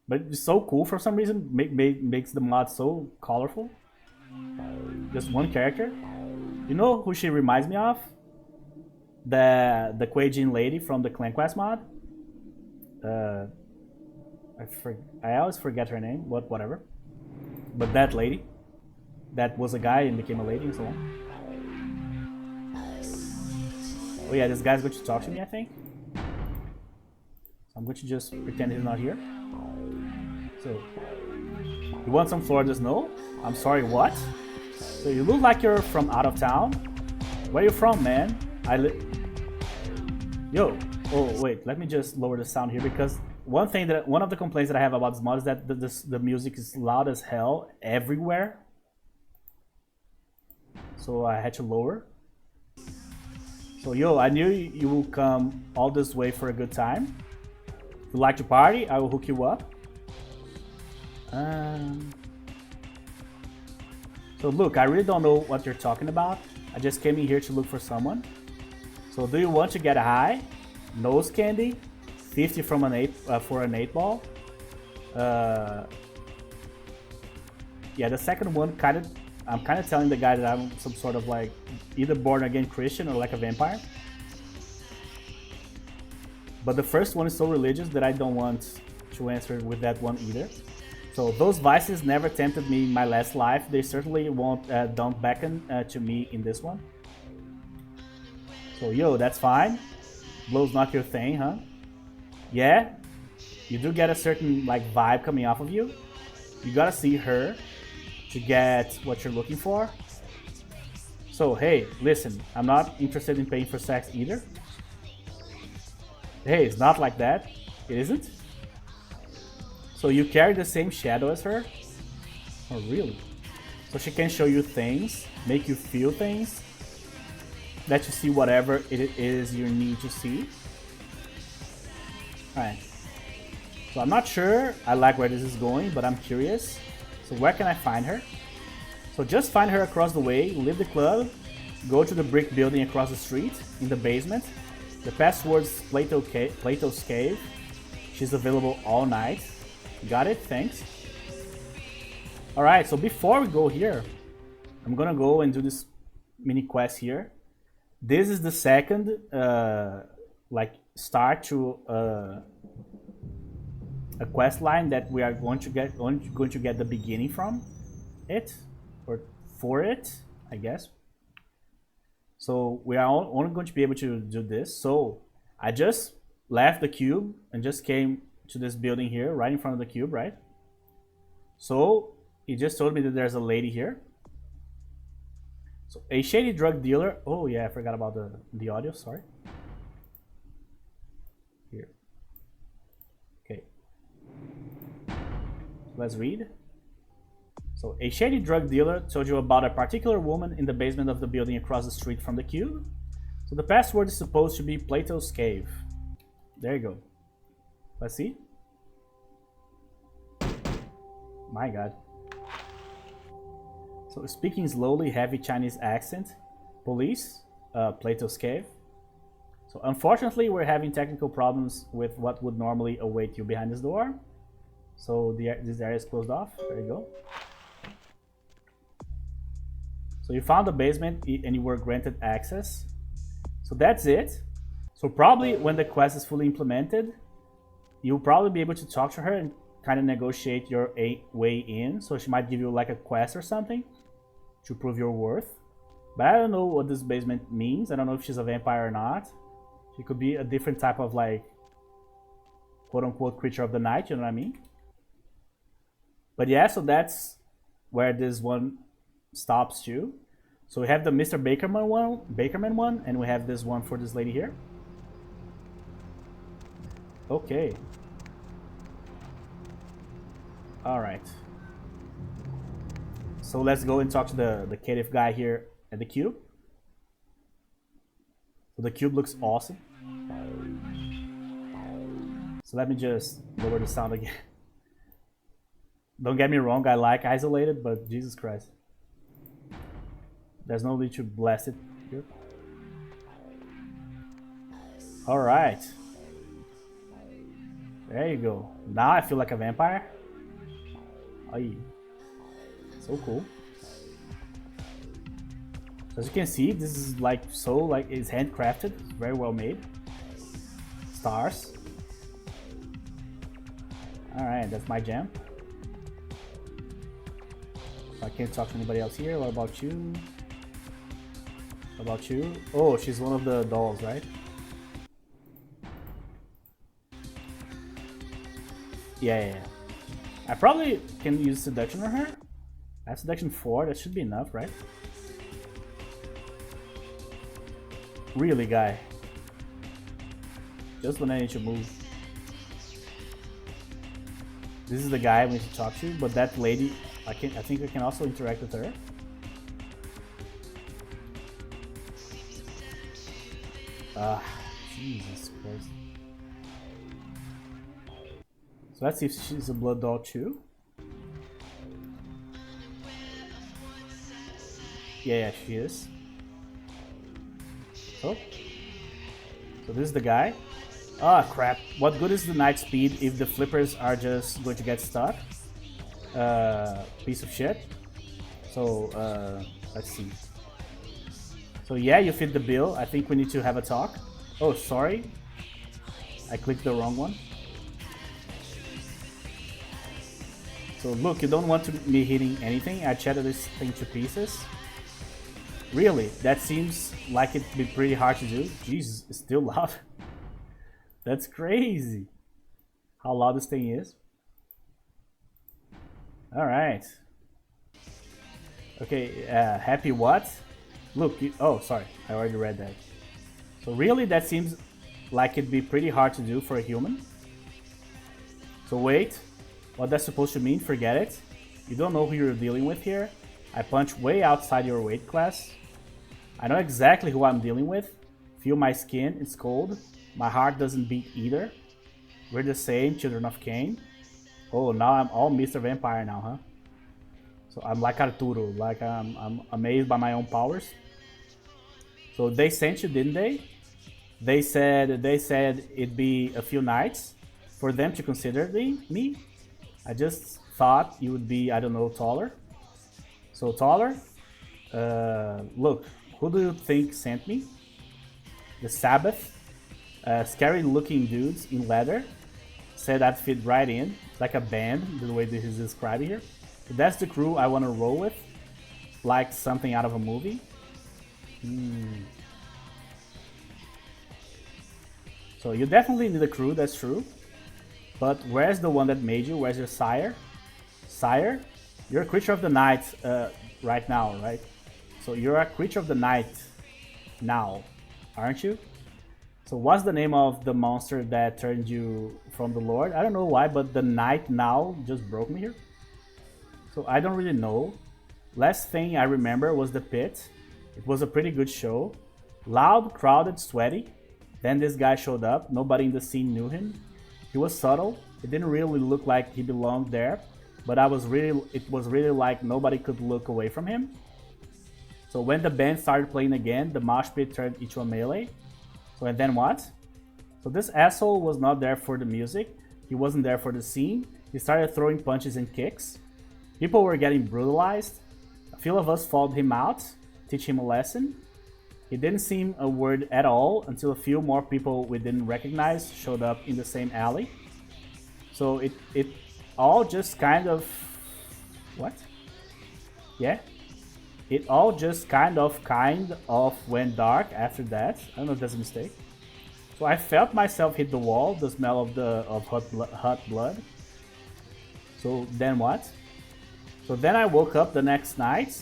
A: But it's so cool for some reason, makes the mod so colorful. Just one character. You know who she reminds me of? The Quaijin lady from the Clan Quest mod. I always forget her name, but whatever. But that lady, that was a guy and became a lady and so on. Oh yeah, this guy's going to talk to me, I think. So I'm going to just pretend he's not here. So, you want some Florida snow? I'm sorry, what? So you look like you're from out of town. Where you from, man? Yo, oh wait, let me just lower the sound here because one of the complaints that I have about this mod is that the music is loud as hell everywhere. So I had to lower. So yo, I knew you will come all this way for a good time. If you like to party, I will hook you up. So look, I really don't know what you're talking about. I just came in here to look for someone. So do you want to get high? Nose candy? 50 from for an 8 ball? Yeah, the second one I'm kind of telling the guy that I'm some sort of like either born again Christian or like a vampire. But the first one is so religious that I don't want to answer with that one either. So those vices never tempted me in my last life. They certainly don't beckon to me in this one. So yo, that's fine. Blow's not your thing, huh? Yeah, you do get a certain like vibe coming off of you. You gotta see her to get what you're looking for. So hey, listen, I'm not interested in paying for sex either. Hey, it's not like that. It isn't. So you carry the same shadow as her? Oh really? So she can show you things, make you feel things, let you see whatever it is you need to see. Alright. So I'm not sure I like where this is going, but I'm curious. So where can I find her? So just find her across the way, leave the club, go to the brick building across the street, in the basement. The password's Plato's Cave. She's available all night. Got it? Thanks. Alright, so before we go here, I'm gonna go and do this mini quest here. This is the second like start to a quest line that we are going to get the beginning from it, or for it, I guess. So we are only going to be able to do this. So I just left the cube and just came to this building here, right in front of the cube, right? So he just told me that there's a lady here. So a shady drug dealer. Oh yeah, I forgot about the audio. Sorry. Here. Okay. Let's read. So a shady drug dealer told you about a particular woman in the basement of the building across the street from the cube. So the password is supposed to be Plato's Cave. There you go. Let's see. My God. So speaking slowly, heavy Chinese accent. Police, Plato's Cave. So unfortunately, we're having technical problems with what would normally await you behind this door. So this area is closed off. There you go. So you found the basement and you were granted access. So that's it. So probably when the quest is fully implemented, you'll probably be able to talk to her and kind of negotiate your way in. So she might give you like a quest or something to prove your worth. But I don't know what this basement means. I don't know if she's a vampire or not. She could be a different type of like quote-unquote creature of the night, you know what I mean? But yeah, so that's where this one stops too. So we have the Mr. Bakerman one, and we have this one for this lady here. Okay. Alright. So let's go and talk to the Caitiff guy here at the cube. So the cube looks awesome. So let me just lower the sound again. Don't get me wrong, I like isolated, but Jesus Christ. There's no need to blast it here. Alright. There you go. Now I feel like a vampire. Aye. So cool. As you can see, this is like so like it's handcrafted, very well made. Stars. Alright, that's my jam. I can't talk to anybody else here. What about you? What about you? Oh, she's one of the dolls, right? Yeah. I probably can use seduction on her. I have seduction 4, that should be enough, right? Really, guy. Just when I need to move. This is the guy we need to talk to, but that lady, I think I can also interact with her. Jesus Christ. So let's see if she's a blood doll too. Yeah, she is. So this is the guy. Ah, crap. What good is the night speed if the flippers are just going to get stuck? piece of shit. So let's see. So yeah, you fit the bill. I think we need to have a talk. Oh, sorry. I clicked the wrong one. So look, you don't want me hitting anything. I shattered this thing to pieces. Really? That seems like it'd be pretty hard to do. Jesus, it's still loud. That's crazy. How loud this thing is. Alright. Okay, happy what? Look, oh, sorry. I already read that. So really, that seems like it'd be pretty hard to do for a human. So wait. What that's supposed to mean, forget it. You don't know who you're dealing with here. I punch way outside your weight class. I know exactly who I'm dealing with. Feel my skin, it's cold. My heart doesn't beat either. We're the same, children of Cain. Oh, now I'm all Mr. Vampire now, huh? So I'm like Arturo, like I'm amazed by my own powers. So they sent you, didn't they? They said it'd be a few nights for them to consider me. I just thought you would be, I don't know, taller. So taller? Look, who do you think sent me? The Sabbath. Scary looking dudes in leather. Said I'd fit right in, like a band, the way this is described here. So that's the crew I want to roll with. Like something out of a movie. So you definitely need a crew, that's true. But where's the one that made you? Where's your sire? Sire? You're a creature of the night right now, right? So you're a creature of the night now, aren't you? So what's the name of the monster that turned you from the Lord? I don't know why, but the night now just broke me here. So I don't really know. Last thing I remember was the pit. It was a pretty good show. Loud, crowded, sweaty. Then this guy showed up. Nobody in the scene knew him. He was subtle. It didn't really look like he belonged there, but it was really like nobody could look away from him. So when the band started playing again, the mosh pit turned into a melee. So and then what? So this asshole was not there for the music. He wasn't there for the scene. He started throwing punches and kicks. People were getting brutalized. A few of us followed him out, teach him a lesson. He didn't seem a word at all until a few more people we didn't recognize showed up in the same alley. So it all just kind of... What? Yeah? It all just kind of went dark after that. I don't know if that's a mistake. So I felt myself hit the wall, the smell of hot blood. So then what? So then I woke up the next night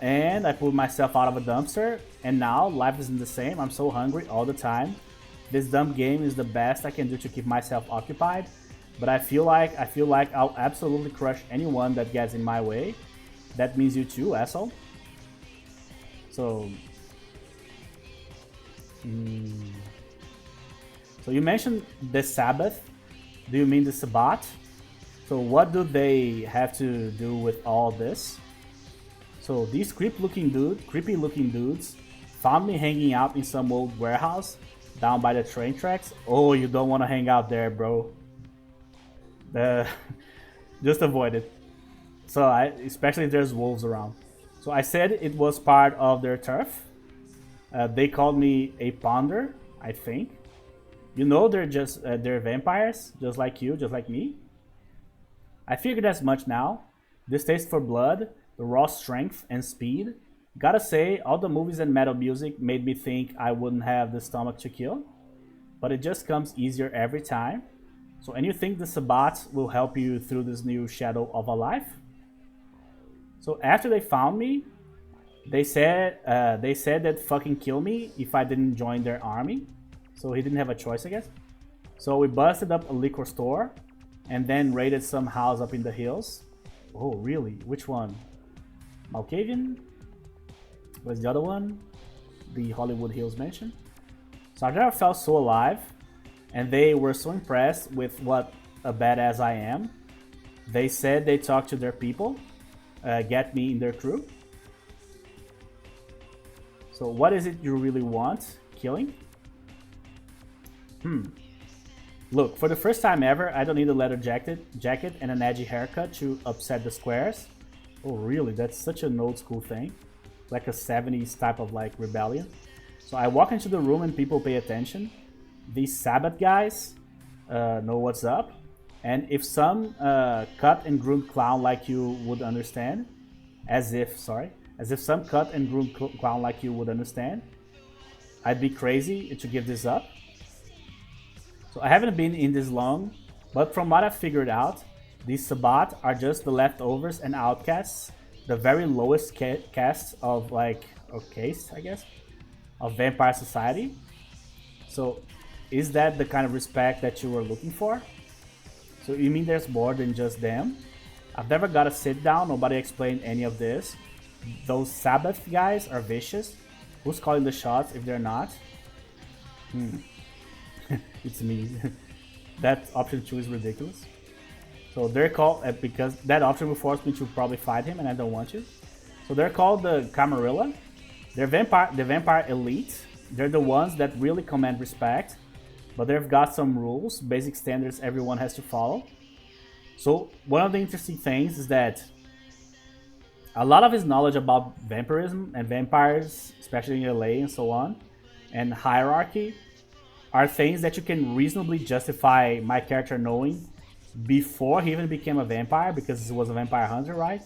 A: and I pulled myself out of a dumpster, and now life isn't the same. I'm so hungry all the time. This dumb game is the best I can do to keep myself occupied, but I feel like I'll absolutely crush anyone that gets in my way. That means you too, asshole. So so you mentioned the Sabbath. Do you mean the Sabbat? So what do they have to do with all this? So these creepy looking dudes found me hanging out in some old warehouse down by the train tracks. Oh, you don't want to hang out there, bro. Just avoid it. So especially if there's wolves around. So I said it was part of their turf. They called me a ponder, I think. You know, they're vampires, just like you, just like me. I figured as much now. This taste for blood, the raw strength and speed. Gotta say, all the movies and metal music made me think I wouldn't have the stomach to kill. But it just comes easier every time. So, and you think the Sabbats will help you through this new shadow of a life? So after they found me, they said they'd fucking kill me if I didn't join their army. So he didn't have a choice, I guess. So we busted up a liquor store and then raided some house up in the hills. Oh, really? Which one? Malkavian? Where's the other one? The Hollywood Hills Mansion. So I never felt so alive, and they were so impressed with what a badass I am. They said they talked to their people, get me in their crew. So what is it you really want? Killing? Look, for the first time ever, I don't need a leather jacket and an edgy haircut to upset the squares. Oh really, that's such an old school thing. Like a 70s type of like rebellion. So I walk into the room and people pay attention. These Sabbath guys know what's up. And if some cut and groomed clown like you would understand, as if some cut and groomed clown like you would understand, I'd be crazy to give this up. So I haven't been in this long, but from what I've figured out, these Sabbat are just the leftovers and outcasts, the very lowest castes of like, or caste, I guess, of vampire society. So is that the kind of respect that you were looking for? So you mean there's more than just them? I've never got a sit down, nobody explained any of this. Those Sabbath guys are vicious. Who's calling the shots if they're not? It's me. That option 2 is ridiculous. So they're called, because that option will force me to probably fight him and I don't want to. So they're called the Camarilla. They're the vampire elite. They're the ones that really command respect. But they've got some rules, basic standards everyone has to follow. So one of the interesting things is that a lot of his knowledge about vampirism and vampires, especially in LA and so on, and hierarchy, are things that you can reasonably justify my character knowing before he even became a vampire, because he was a vampire hunter, right?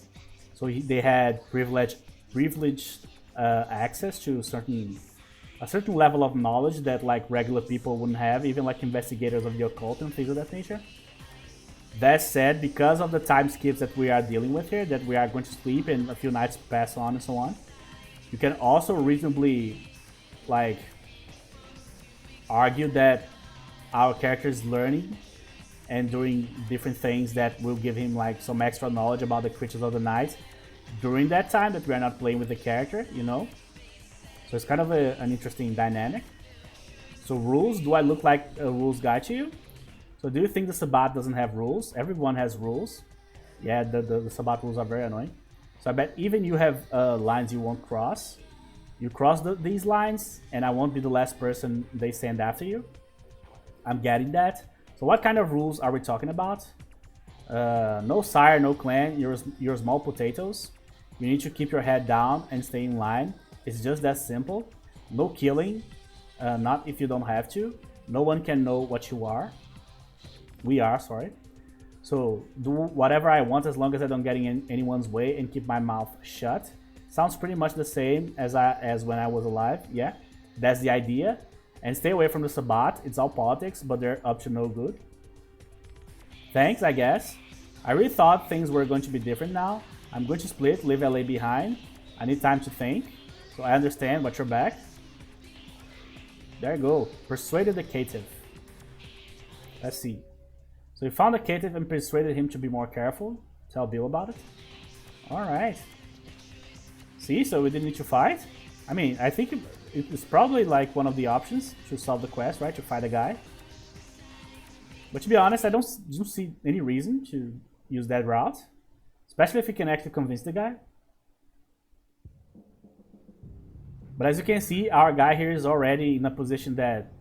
A: So they had privileged access to a certain level of knowledge that like regular people wouldn't have, even like investigators of the occult and things of that nature. That said, because of the time skips that we are dealing with here, that we are going to sleep and a few nights pass on and so on, you can also reasonably like argue that our character is learning and doing different things that will give him like some extra knowledge about the creatures of the night during that time that we are not playing with the character, you know? So it's kind of an interesting dynamic. So rules, do I look like a rules guy to you? So do you think the Sabbat doesn't have rules? Everyone has rules. Yeah, the Sabbat rules are very annoying. So I bet even you have lines you won't cross. You cross these lines and I won't be the last person they send after you. I'm getting that. So what kind of rules are we talking about? No sire, no clan, you're small potatoes. You need to keep your head down and stay in line. It's just that simple. No killing, not if you don't have to. No one can know what you are. We are, sorry. So do whatever I want as long as I don't get in anyone's way and keep my mouth shut. Sounds pretty much the same as when I was alive. Yeah, that's the idea. And stay away from the Sabbat. It's all politics, but they're up to no good. Thanks, I guess. I really thought things were going to be different now. I'm going to split, leave LA behind. I need time to think. So I understand, but you're back. There you go. Persuaded the Caitiff. Let's see. So we found the Caitiff and persuaded him to be more careful. Tell Bill about it. Alright. See, so we didn't need to fight. I mean, I think it's probably like one of the options to solve the quest, right? To fight a guy. But to be honest, I don't see any reason to use that route. Especially if you can actually convince the guy. But as you can see, our guy here is already in a position that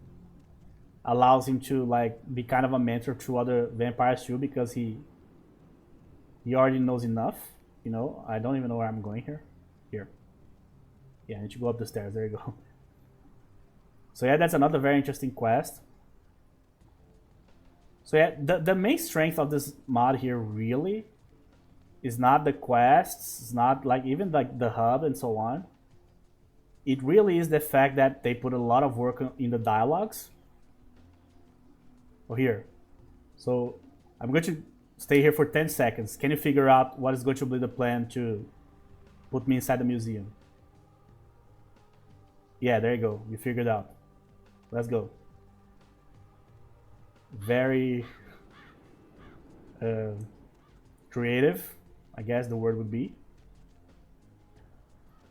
A: allows him to like be kind of a mentor to other vampires too, because he already knows enough. You know, I don't even know where I'm going here. Here. Yeah, I need to go up the stairs. There you go. So yeah, that's another very interesting quest. So yeah, the main strength of this mod here really is not the quests, it's not like even like the hub and so on. It really is the fact that they put a lot of work in the dialogues. Oh, here. So I'm going to stay here for 10 seconds. Can you figure out what is going to be the plan to put me inside the museum? Yeah, there you go. You figured out. Let's go. Very creative, I guess the word would be.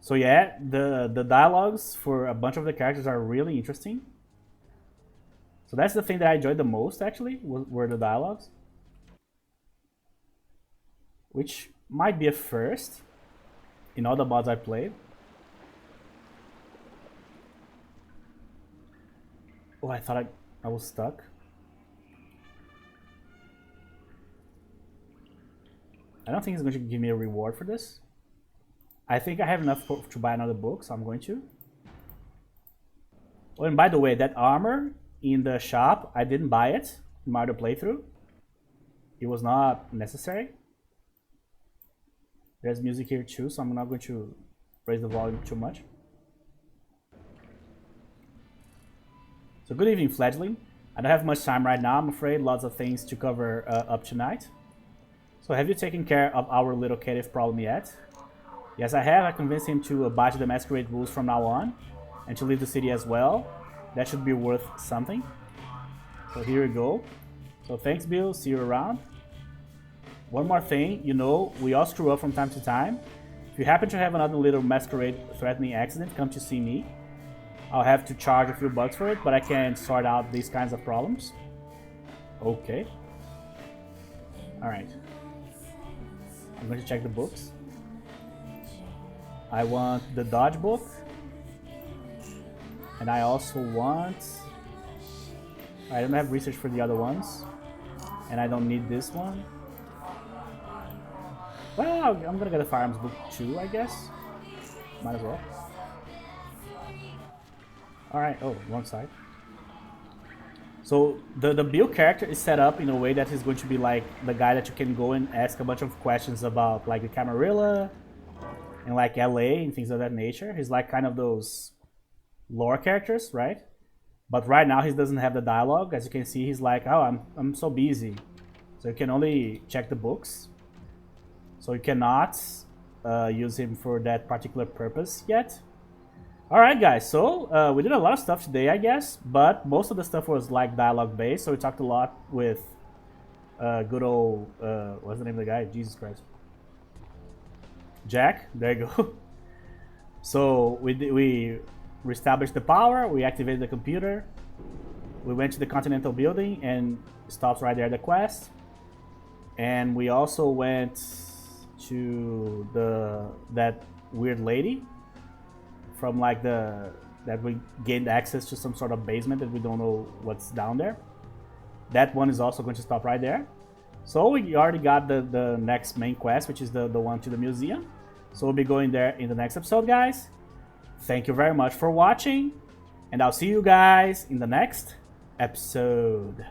A: So yeah, the dialogues for a bunch of the characters are really interesting. So that's the thing that I enjoyed the most, actually, were the dialogues. Which might be a first in all the mods I played. Oh, I thought I was stuck. I don't think he's going to give me a reward for this. I think I have enough to buy another book, so I'm going to. Oh, and by the way, that armor in the shop, I didn't buy it in my other playthrough. It was not necessary. There's music here too, so I'm not going to raise the volume too much. So good evening, Fledgling. I don't have much time right now, I'm afraid. Lots of things to cover up tonight. So have you taken care of our little Caitiff problem yet? Yes, I have. I convinced him to abide to the Masquerade rules from now on, and to leave the city as well. That should be worth something. So here we go. So thanks, Bill. See you around. One more thing, you know, we all screw up from time to time. If you happen to have another little Masquerade threatening accident, come to see me. I'll have to charge a few bucks for it, but I can sort out these kinds of problems. Okay. Alright. I'm going to check the books. I want the dodge book. And I also want... I don't have research for the other ones. And I don't need this one. Well, I'm gonna get a firearms book too, I guess. Might as well. Alright, oh, wrong side. So the Bill character is set up in a way that he's going to be like the guy that you can go and ask a bunch of questions about, like the Camarilla and like LA and things of that nature. He's like kind of those lore characters, right? But right now he doesn't have the dialogue. As you can see, he's like, oh, I'm so busy. So you can only check the books. So you cannot use him for that particular purpose yet. Alright guys, so we did a lot of stuff today, I guess, but most of the stuff was like dialogue based, so we talked a lot with good old, what's the name of the guy? Jesus Christ. Jack, there you go. So we reestablished the power, we activated the computer, we went to the Continental building and stops right there the quest. And we also went to that weird lady from like that we gained access to some sort of basement that we don't know what's down there. That one is also going to stop right there. So we already got the next main quest, which is the one to the museum. So we'll be going there in the next episode, guys. Thank you very much for watching, and I'll see you guys in the next episode.